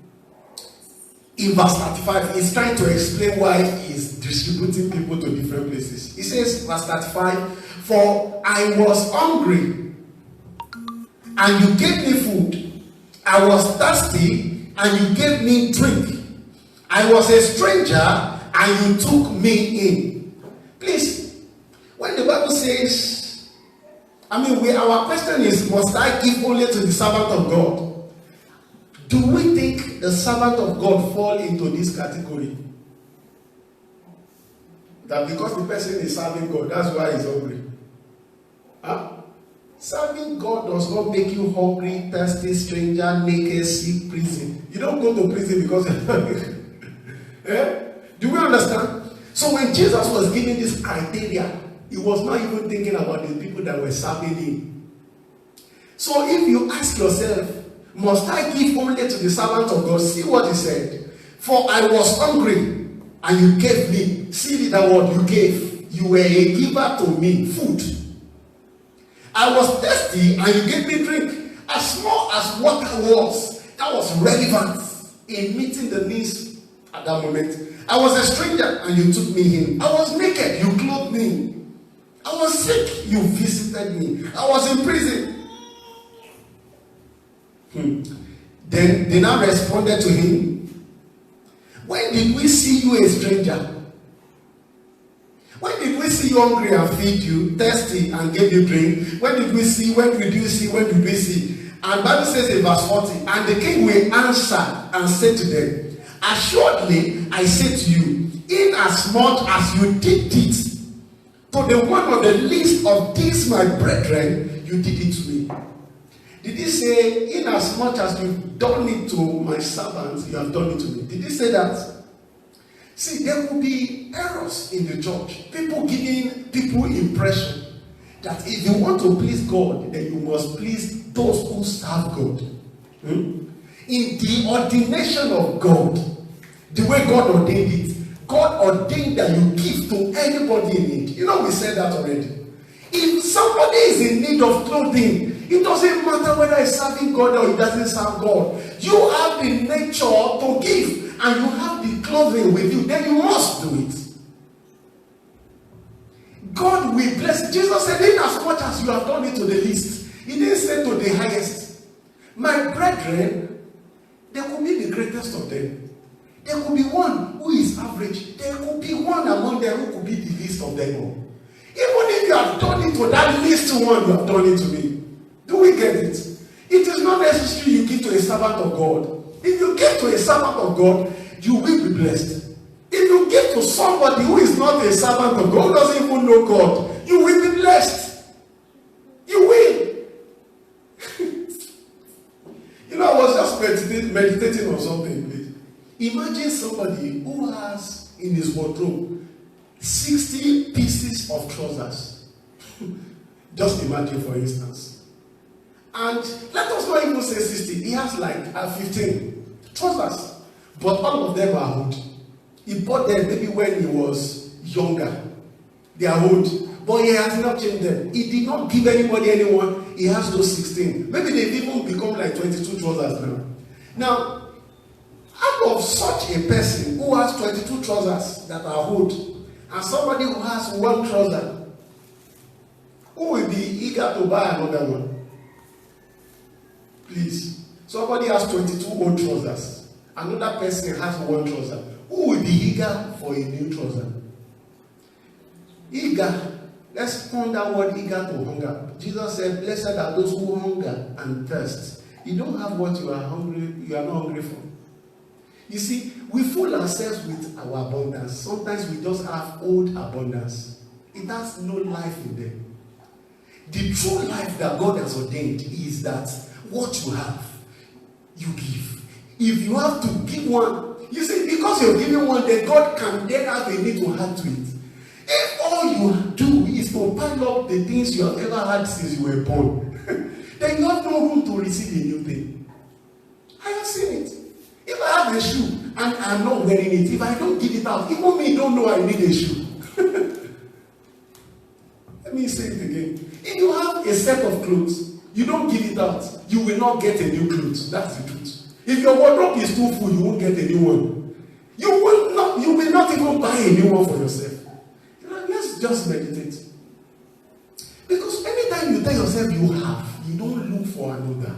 in verse 35, he's trying to explain why he's distributing people to different places. He says, verse 35, for I was hungry, and you gave me food. I was thirsty, and you gave me drink. I was a stranger, and you took me in. Please, when the Bible says, our question is, must I give only to the servant of God? Do we think the servant of God fall into this category? That because the person is serving God, that's why he's hungry. Huh? Serving God does not make you hungry, thirsty, stranger, naked, sick, prison. You don't go to prison because you're hungry. Do we understand? So when Jesus was giving this criteria, he was not even thinking about the people that were serving him. So if you ask yourself, must I give only to the servant of God? See what he said. For I was hungry, and you gave me. See that word, you gave. You were a giver to me, food. I was thirsty, and you gave me drink. As small as water was, that was relevant in meeting the needs at that moment. I was a stranger, and you took me in. I was naked, you clothed me. I was sick, you visited me. I was in prison. Then they now responded to him. When did we see you a stranger? When did we see you hungry and feed you, thirsty and gave you drink? When did we see? When did you see? When did we see? And Bible says in verse 40, and the king will answer and say to them, assuredly I say to you, inasmuch as you did it to the one of the least of these my brethren, you did it to me. Did he say, inasmuch as you've done it to my servants, you have done it to me? Did he say that? See, there will be errors in the church. People giving people impression that if you want to please God, then you must please those who serve God. In the ordination of God, the way God ordained it, God ordained that you give to anybody in need. You know, we said that already. If somebody is in need of clothing, it doesn't matter whether he's serving God or he doesn't serve God. You have the nature to give, and you have the clothing with you, then you must do it. God will bless. Jesus said, in as much as you have done it to the least, he didn't say to the highest. My brethren, there could be the greatest of them. There could be one who is average. There could be one among them who could be the least of them all. Even if you have done it to that least one, you have done it to me. Do we get it? It is not necessary you give to a servant of God. If you give to a servant of God, you will be blessed. If you give to somebody who is not a servant of God, who doesn't even know God, you will be blessed. You will. You know, I was just meditating on something, please. Imagine somebody who has in his wardrobe 60 pieces of trousers. Just imagine, for instance. And let us not even say 60. He has like 15 trousers. But all of them are old. He bought them maybe when he was younger. They are old. But he has not changed them. He did not give anybody anyone. He has those 16. Maybe they've even become like 22 trousers now. Now, out of such a person who has 22 trousers that are old, and somebody who has one trouser, who will be eager to buy another one? Please. Somebody has 22 old trousers. Another person has one trouser. Who will be eager for a new trouser? Eager. Let's turn that word eager to hunger. Jesus said, blessed are those who hunger and thirst. You don't have what you are hungry, you are not hungry for. You see, we fool ourselves with our abundance. Sometimes we just have old abundance. It has no life in them. The true life that God has ordained is that what you have, you give. If you have to give one, you see, because you're giving one, then God can then have a need to add to it. If all you do is to pile up the things you have ever had since you were born, then you have no room to receive a new thing. I have seen it. If I have a shoe and I'm not wearing it, if I don't give it out, even me don't know I need a shoe. Let me say it again. If you have a set of clothes you don't give it out, you will not get a new clothes. That's the truth. If your wardrobe is too full, you won't get a new one. You will not even buy a new one for yourself. Let's just meditate. Because anytime you tell yourself you have, you don't look for another.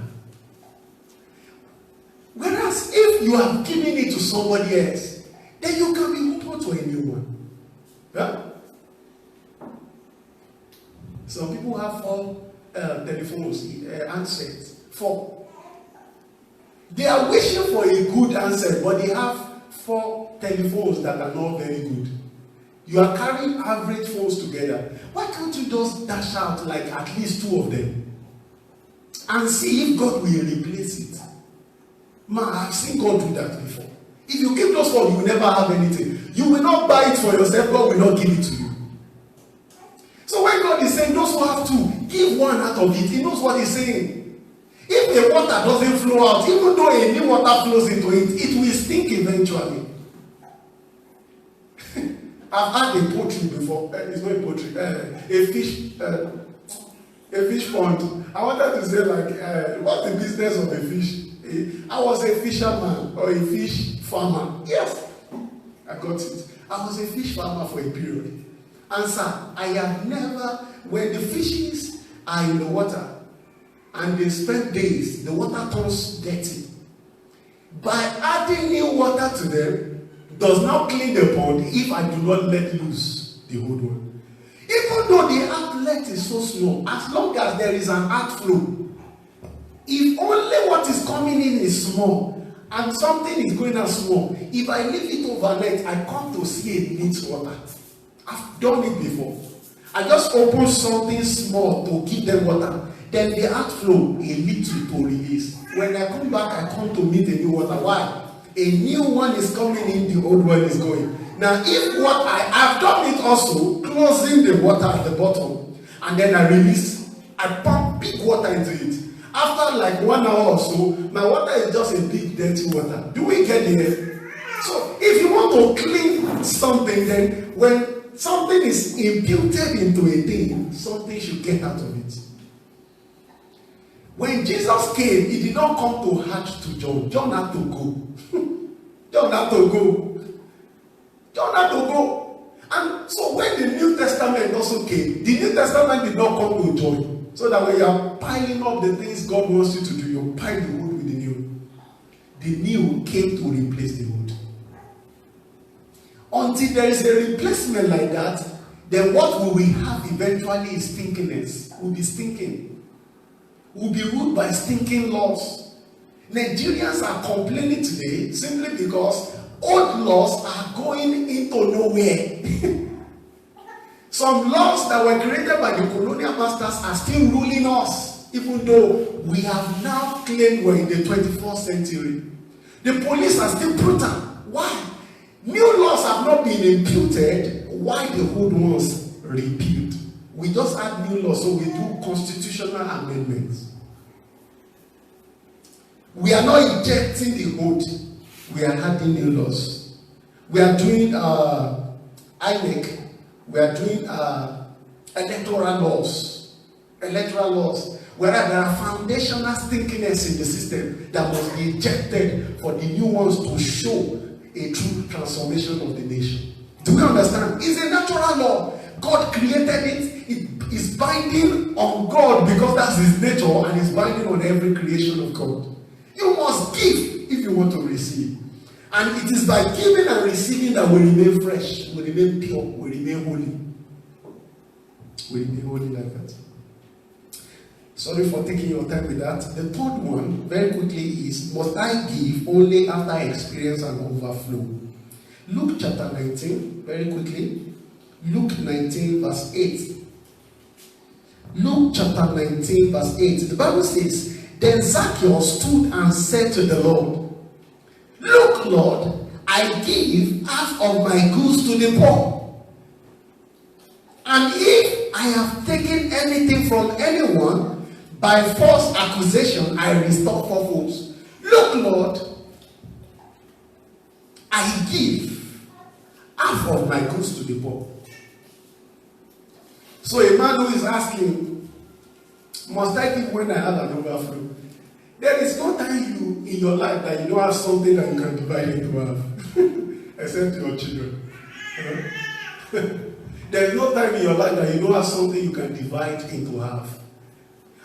Whereas if you have given it to somebody else, then you can be open to a new one. Yeah? Some people have 4 telephones, handsets. 4. They are wishing for a good handset, but they have 4 telephones that are not very good. You are carrying average phones together. Why can't you just dash out like at least 2 of them and see if God will replace it? Man, I've seen God do that before. If you keep those 4, you will never have anything. You will not buy it for yourself. God will not give it to you. So when God is saying those who have 2, give 1 out of it, He knows what He's saying. If the water doesn't flow out, even though a new water flows into it, it will stink eventually. I've had a poultry before. It's not a poultry. A fish pond. I wanted to say like, what's the business of a fish? I was a fisherman or a fish farmer. Yes, I got it. I was a fish farmer for a period. And sir, I have never, when the fishes are in the water and they spend days, the water turns dirty. By adding new water to them, does not clean the pond if I do not let loose the old one. Even though the outlet is so small, as long as there is an outflow, if only what is coming in is small and something is going out small, if I leave it overnight, I come to see it needs water. I've done it before. I just open something small to give them water. Then the outflow, a little to release. When I come back, I come to meet a new water. Why? A new one is coming in, the old one is going. Now, if what I've done it also, closing the water at the bottom, and then I release, I pump big water into it. After like 1 hour or so, my water is just a big dirty water. Do we get here? So, if you want to clean something, then when something is imputed into a thing, something should get out of it. When Jesus came, He did not come to hatch to John. John had to go. John had to go. John had to go. And so when the New Testament also came, the New Testament did not come to John. So that when you are piling up the things God wants you to do, you pile the wood with the new. The new came to replace the wood. Until there is a replacement like that, then what will we have eventually is stinkiness. We'll be stinking. We'll be ruled by stinking laws. Nigerians are complaining today simply because old laws are going into nowhere. Some laws that were created by the colonial masters are still ruling us, even though we have now claimed we're in the 21st century. The police are still brutal. Why? New laws have not been imputed. Why the old ones repealed? We just add new laws, so we do constitutional amendments. We are not ejecting the old. We are adding new laws. We are doing INEC. We are doing electoral laws. Whereas there are foundational stinkiness in the system that must be ejected for the new ones to show a true transformation of the nation. Do we understand? It's a natural law. God created it. It is binding on God because that's His nature, and it's binding on every creation of God. You must give if you want to receive. And it is by giving and receiving that we remain fresh, we remain pure, we remain holy. We remain holy like that. Sorry for taking your time with that. The third one, very quickly, is must I give only after I experience an overflow? Luke chapter 19, very quickly. Luke 19 verse 8. Luke chapter 19 verse 8. The Bible says, then Zacchaeus stood and said to the Lord, look, Lord, I give half of my goods to the poor. And if I have taken anything from anyone, by false accusation, I restore fourfold. Look, Lord, I give half of my goods to the poor. So a man who is asking Must I give when I have an overflow? There is no time in your life that you don't have something that you can divide into half, except your children. There is no time in your life that you don't have something you can divide into half.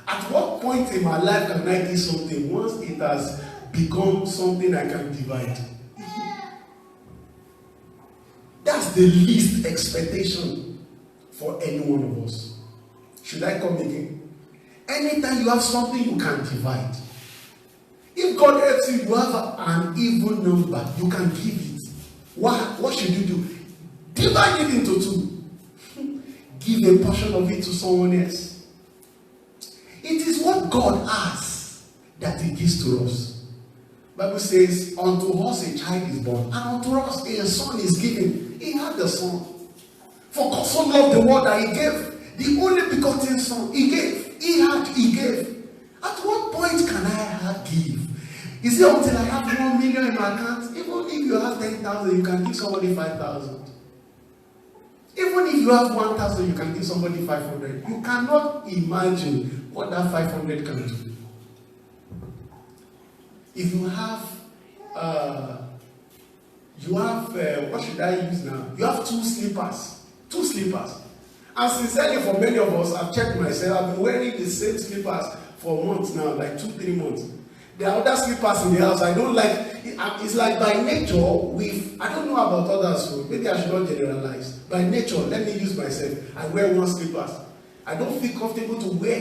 At what point in my life can I give something once it has become something I can divide? That's the least expectation for any one of us. Should I come again? Anytime you have something you can divide. If God helps you, you have an even number, you can give it. What should you do? Divide it into two. Give a portion of it to someone else. It is what God has that He gives to us. The Bible says, unto us a child is born, and unto us a son is given. He had the son. For God so loved the world that He gave the only begotten Son. He gave. He gave. At what point can I give? Is it until I have 1 million in my account? Even if you have 10,000, you can give somebody 5,000. Even if you have 1,000, you can give somebody 500. You cannot imagine what that 500 can do. If you have, what should I use now? You have 2 slippers. 2 slippers. And sincerely, for many of us, I've checked myself, I've been wearing the same slippers for months now, like 2-3 months. There are other slippers in the house I don't like. It's like by nature, I don't know about others, so maybe I should not generalize. By nature, let me use myself. I wear 1 slippers. I don't feel comfortable to wear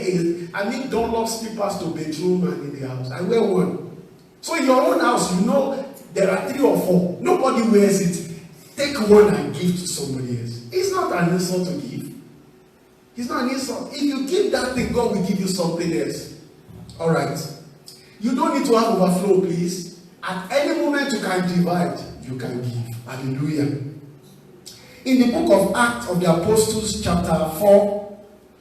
Dunlop slippers to bedroom and in the house. I wear 1. So in your own house, you know there are 3 or 4. Nobody wears it. Take 1 and give to somebody else. It's not an insult to give. It's not an insult. If you give that thing, God will give you something else. Alright. You don't need to have overflow, please. At any moment you can divide, you can give. Hallelujah. In the book of Acts of the Apostles, chapter 4,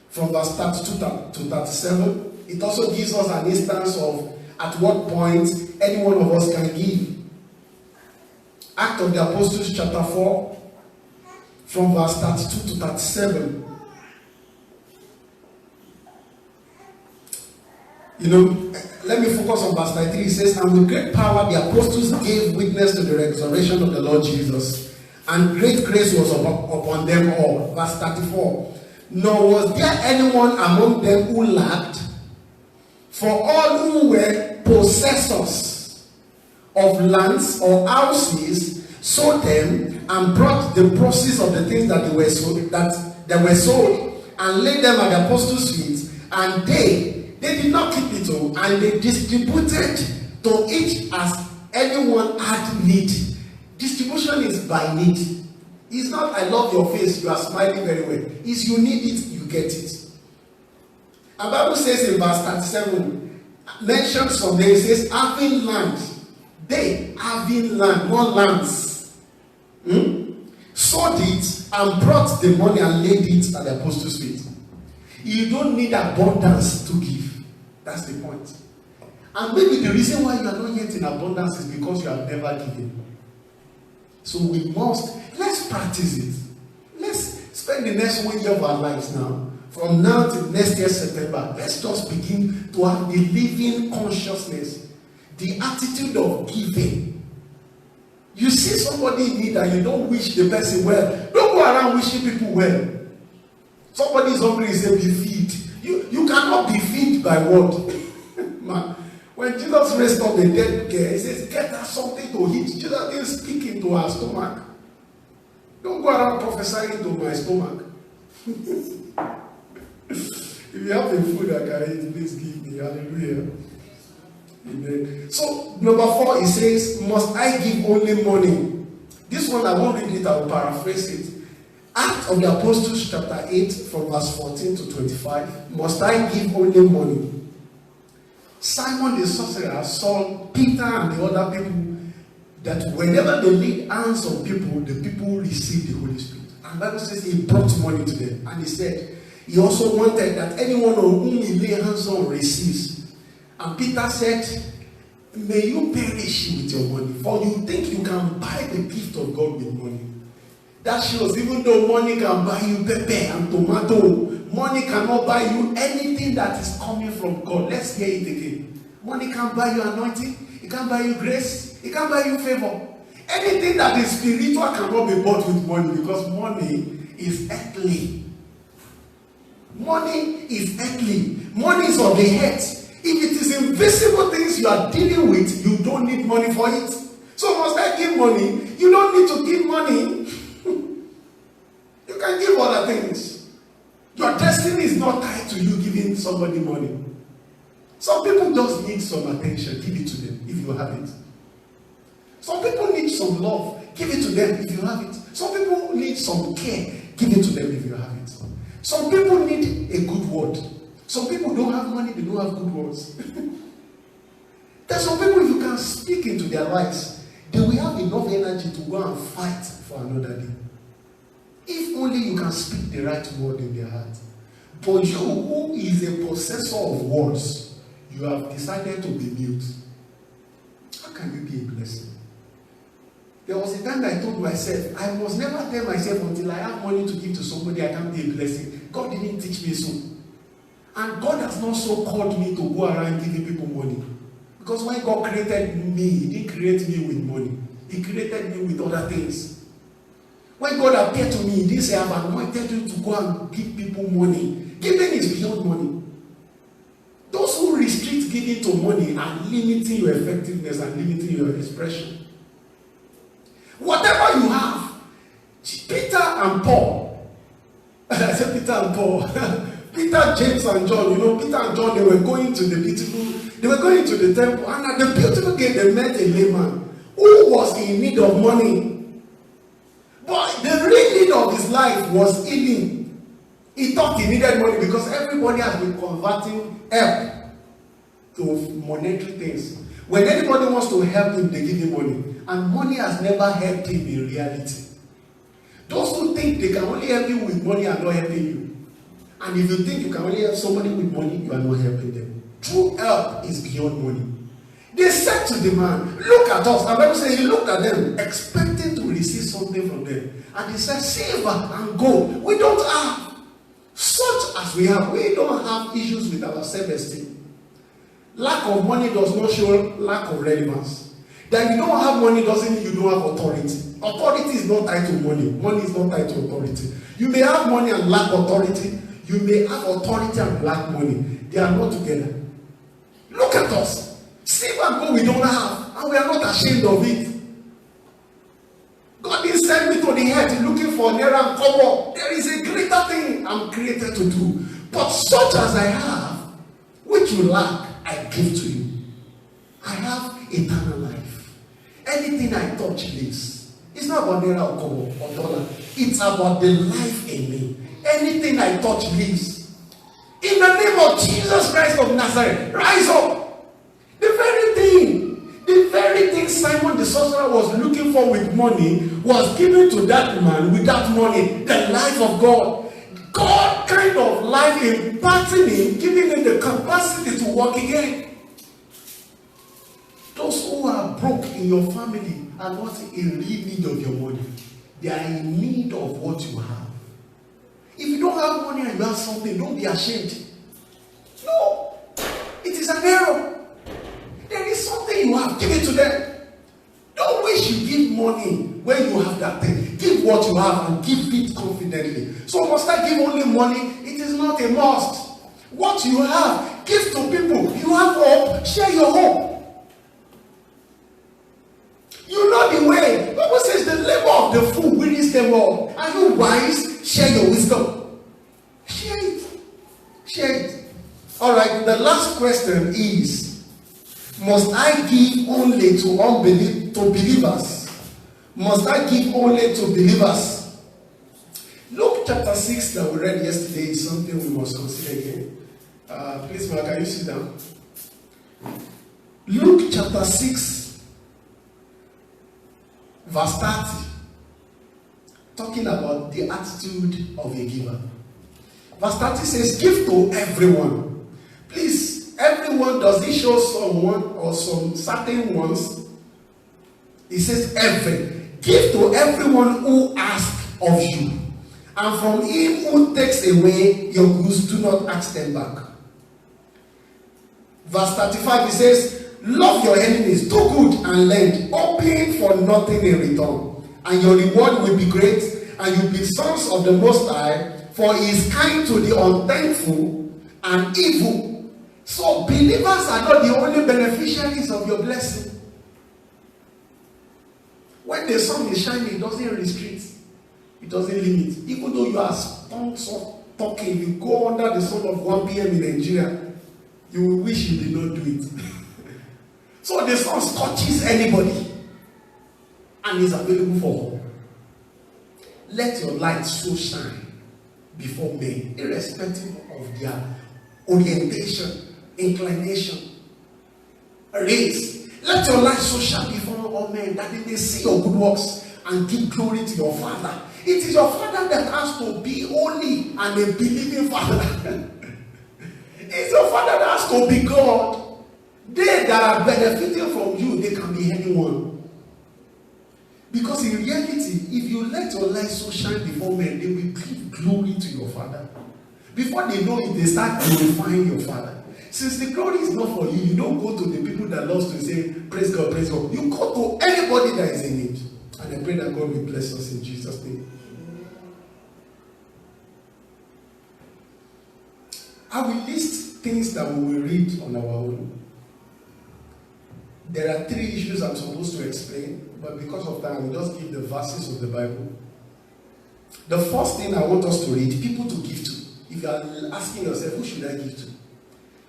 from verse 32 to 37, it also gives us an instance of at what point any one of us can give. Acts of the Apostles, chapter 4, from verse 32 to 37. Let me focus on verse 93. It says, and with great power the apostles gave witness to the resurrection of the Lord Jesus, and great grace was upon them all. Verse 34. Nor was there anyone among them who lacked, for all who were possessors of lands or houses sold them and brought the proceeds of the things that they were sold and laid them at the apostles' feet, and they did not keep it all, and they distributed to each as anyone had need. Distribution is by need. It's not I love your face, you are smiling very well. It's you need it, you get it. And Bible says in verse 37, mentions from there, it says having land. They having land, not lands. Sold it and brought the money and laid it at the apostles' feet. You don't need abundance to give. That's the point. And maybe the reason why you are not yet in abundance is because you have never given. So let's practice it. Let's spend the next 1 year of our lives now. From now to next year, September, let's just begin to have the living consciousness, the attitude of giving. You see somebody in need and you don't wish the person well. Don't go around wishing people well. Somebody is hungry, you say, be feed. You cannot be feed by what? Man, when Jesus raised up the dead girl, he says, get her something to eat. Jesus didn't speak into her stomach. Don't go around prophesying to my stomach. If you have the food I can eat, please give me. Hallelujah. Amen. So, number 4, it says, must I give only money? This one I won't read it, I will paraphrase it. Acts of the Apostles, chapter 8, from verse 14 to 25. Must I give only money? Simon the sorcerer saw Peter and the other people that whenever they laid hands on people, the people received the Holy Spirit. And the Bible says he brought money to them. And he said, he also wanted that anyone on whom he lay hands on receives. And Peter said, may you perish with your money, for you think you can buy the gift of God with money. That shows even though money can buy you pepper and tomato, money cannot buy you anything that is coming from God. Let's hear it again. Money can't buy you anointing. It can't buy you grace. It can't buy you favor. Anything that is spiritual cannot be bought with money, because money is earthly. Money is earthly. Money is of the head. If it is invisible things you are dealing with, you don't need money for it. So must I give money? You don't need to give money. You can give other things. Your destiny is not tied to you giving somebody money. Some people just need some attention. Give it to them if you have it. Some people need some love. Give it to them if you have it. Some people need some care. Give it to them if you have it. Some people need a good word. Some people don't have money, they don't have good words. There's some people, if you can speak into their lives, they will have enough energy to go and fight for another day. If only you can speak the right word in their heart. But you, who is a possessor of words, you have decided to be mute. How can you be a blessing? There was a time I told myself, I must never tell myself until I have money to give to somebody I can be a blessing. God didn't teach me so. And God has not so called me to go around giving people money. Because when God created me, He didn't create me with money. He created me with other things. When God appeared to me, He didn't say, I've anointed you to go and give people money. Giving is beyond money. Those who restrict giving to money are limiting your effectiveness and limiting your expression. Whatever you have, Peter and Paul, I said Peter and Paul, Peter, James, and John, Peter and John, they were going to the temple, and at the beautiful gate, they met a layman who was in need of money. But the real need of his life was healing. He thought he needed money because everybody has been converting help to monetary things. When anybody wants to help him, they give him money. And money has never helped him in reality. Those who think they can only help you with money are not helping you. And if you think you can only help somebody with money, you are not helping them. True help is beyond money. They said to the man, look at us. And the Bible says he looked at them, expecting to receive something from them. And he said, silver and gold, we don't have. Such as we have, we don't have issues with our self-esteem. Lack of money does not show lack of relevance. That you don't have money doesn't mean you don't have authority. Authority is not tied to money. Money is not tied to authority. You may have money and lack authority. You may have authority and lack money. They are not together. Look at us. Silver and gold we don't have, and we are not ashamed of it. God didn't send me to the earth looking for naira and kobo. There is a greater thing I'm created to do. But such as I have, which you lack, I give to you. I have eternal life. Anything I touch lives. It's not about naira or kobo or dollar. It's about the life in me. Anything I touch lives. In the name of Jesus Christ of Nazareth, rise up. The very thing Simon the sorcerer was looking for with money was given to that man with that money, the life of God. God kind of life imparting him, giving him the capacity to walk again. Those who are broke in your family are not in real need of your money. They are in need of what you have. If you don't have money and you have something, don't be ashamed. No, it is an error. There is something you have, give it to them. Don't wish you give money when you have that thing. Give what you have and give it confidently. So must I give only money? It is not a must. What you have, give to people. You have hope, share your hope. You know the way. The Bible says the labor of the fool wearies them all. Are you wise? Share your wisdom. Share it. Share it. All right, the last question is, must I give only to believers? Must I give only to believers? Luke chapter 6 that we read yesterday is something we must consider again. Please, Mark, can you sit down? Luke chapter 6, verse 30, talking about the attitude of a giver. Verse 30 says, give to everyone. Please, everyone, does it show someone or some certain ones? It says every. Give to everyone who asks of you, And from him who takes away your goods, do not ask them back. Verse 35, it says, love your enemies, do good and lend, hoping for nothing in return. And your reward will be great, and you'll be sons of the Most High, for he is kind to the unthankful and evil. So believers are not the only beneficiaries of your blessing. When the sun is shining, it doesn't restrict. It doesn't limit. Even though you are stonks of talking, you go under the sun of 1 p.m. in Nigeria, you will wish you did not do it. So the sun touches anybody and is available for all. Let your light so shine before men, irrespective of their orientation, inclination, race. Let your light so shine before all men that they may see your good works and give glory to your Father. It is your Father that has to be holy and a believing Father. It's your Father that has to be God. They that are benefiting from you, they can be anyone. Because in reality, if you let your light so shine before men, they will give glory to your Father. Before they know it, they start glorifying your Father. Since the glory is not for you, you don't go to the people that loves to say, praise God, praise God. You go to anybody that is in need. And I pray that God will bless us in Jesus' name. I will list things that we will read on our own. There are 3 issues I'm supposed to explain, but because of time, I will just give the verses of the Bible. The first thing I want us to read, people to give to. If you are asking yourself, who should I give to?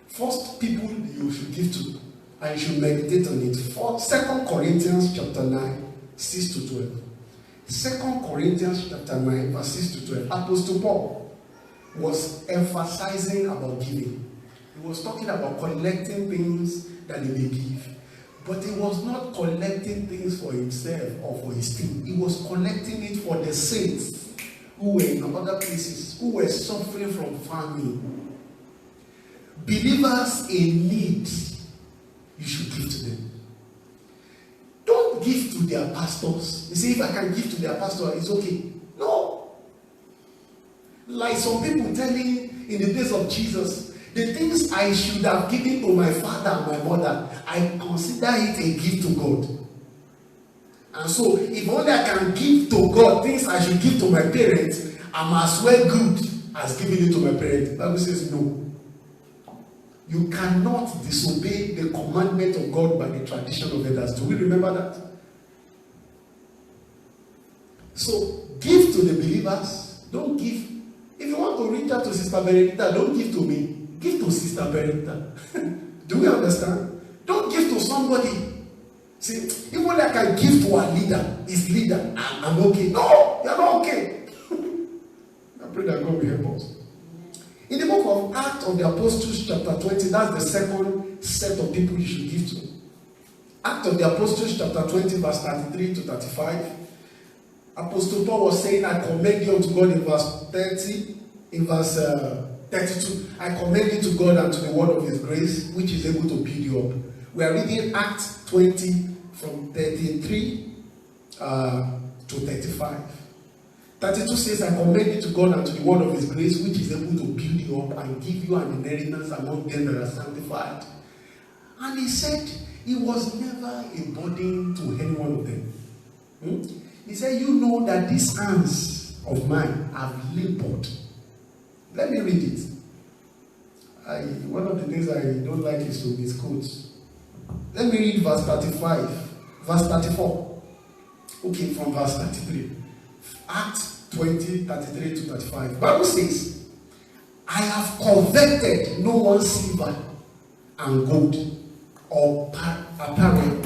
First people you should give to, and you should meditate on it. 2 Corinthians chapter 9, 6 to 12. 2 Corinthians chapter 9, verse 6 to 12. Apostle Paul was emphasizing about giving. He was talking about collecting things that he may give. But he was not collecting things for himself or for his team. He was collecting it for the saints who were in other places, who were suffering from famine. Believers in need, you should give to them. Don't give to their pastors. You see, if I can give to their pastor, it's okay. No. Like some people telling in the days of Jesus, the things I should have given to my father and my mother, I consider it a gift to God. And so, if only I can give to God things I should give to my parents, I'm as well good as giving it to my parents. The Bible says no. You cannot disobey the commandment of God by the tradition of others. Do we remember that? So, give to the believers. Don't give. If you want to reach out to Sister Benedicta, don't give to me. Give to Sister Benedicta. Do we understand? Don't give to somebody. See, even when I can give to our leader, his leader, I'm okay. No, you're not okay. I pray that God will help us. In the book of Acts of the Apostles, chapter 20, that's the second set of people you should give to. Acts of the Apostles, chapter 20, verse 33 to 35. Apostle Paul was saying, I commend you unto God in verse 30, in verse 32. I commend you to God and to the word of his grace, which is able to build you up. We are reading Acts 20 from 33 to 35. 32 says, I commend you to God and to the word of his grace, which is able to build you up and give you an inheritance among them that are sanctified. And he said, he was never a burden to any one of them. He said, you know that these hands of mine have labored. Let me read it. One of the things I don't like is to misquote. Let me read verse 35. Verse 34. Okay, from verse 33. Acts 20, 33 to 35. The Bible says, I have coveted no one's silver and gold or apparel.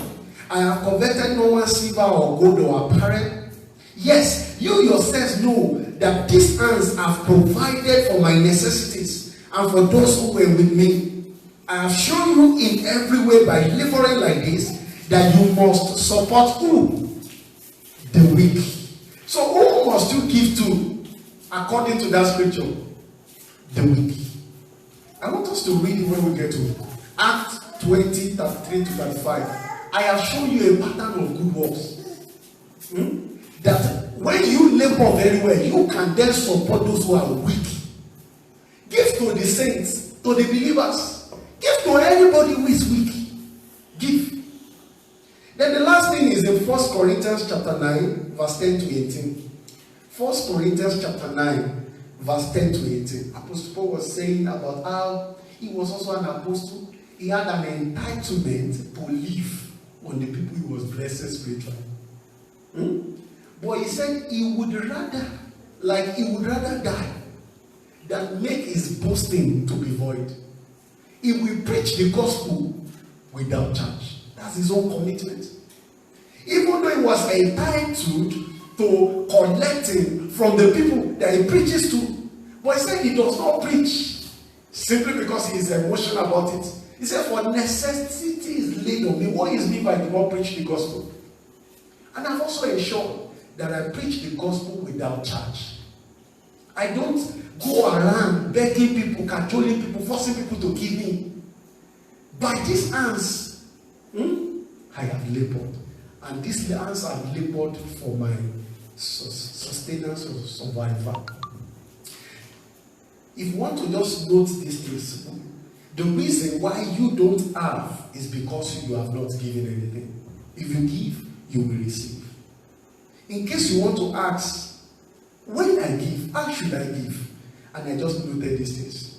I have coveted no one's silver or gold or apparel. Yes, you yourselves know that these hands have provided for my necessities and for those who were with me. I have shown you in every way by laboring like this that you must support who? The weak. So who must you give to according to that scripture? The weak. I want us to read it when we get to Acts 20, 33 to 35. I have shown you a pattern of good works. That when you labor very well, you can then support those who are weak. Give to the saints, to the believers. Give to anybody who is weak. Give. Then the last thing is in 1 Corinthians chapter 9, verse 10 to 18. 1 Corinthians chapter 9, verse 10 to 18. Apostle Paul was saying about how he was also an apostle. He had an entitlement to live on the people he was blessed spiritually. But he said he would rather die than make his boasting to be void. He will preach the gospel without charge. That's his own commitment. Even though he was entitled to collecting from the people that he preaches to, but he said he does not preach simply because he is emotional about it. He said, for necessity is laid on me. What is me if I do not preach the gospel? And I've also ensured that I preach the gospel without charge. I don't go around begging people, cajoling people, forcing people to give me. By these hands, I have labored. And these hands have labored for my sustenance or survival. If you want to just note this principle, the reason why you don't have is because you have not given anything. If you give, you will receive. In case you want to ask, when I give, how should I give? And I just noted these things.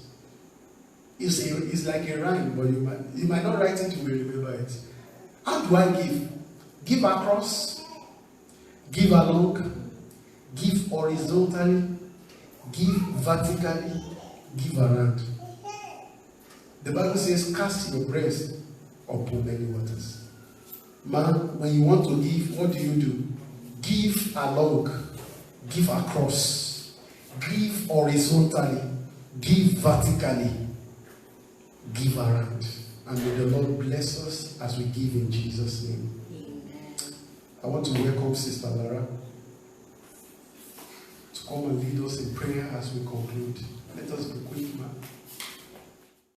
It's like a rhyme, but you might not write it, you will remember it. How do I give? Give across, give along, give horizontally, give vertically, give around. The Bible says, cast your breast upon many waters. Man, when you want to give, what do? Give along, give across, give horizontally, give vertically, give around. And may the Lord bless us as we give in Jesus' name. Amen. I want to welcome Sister Lara to come and lead us in prayer as we conclude. Let us be quick.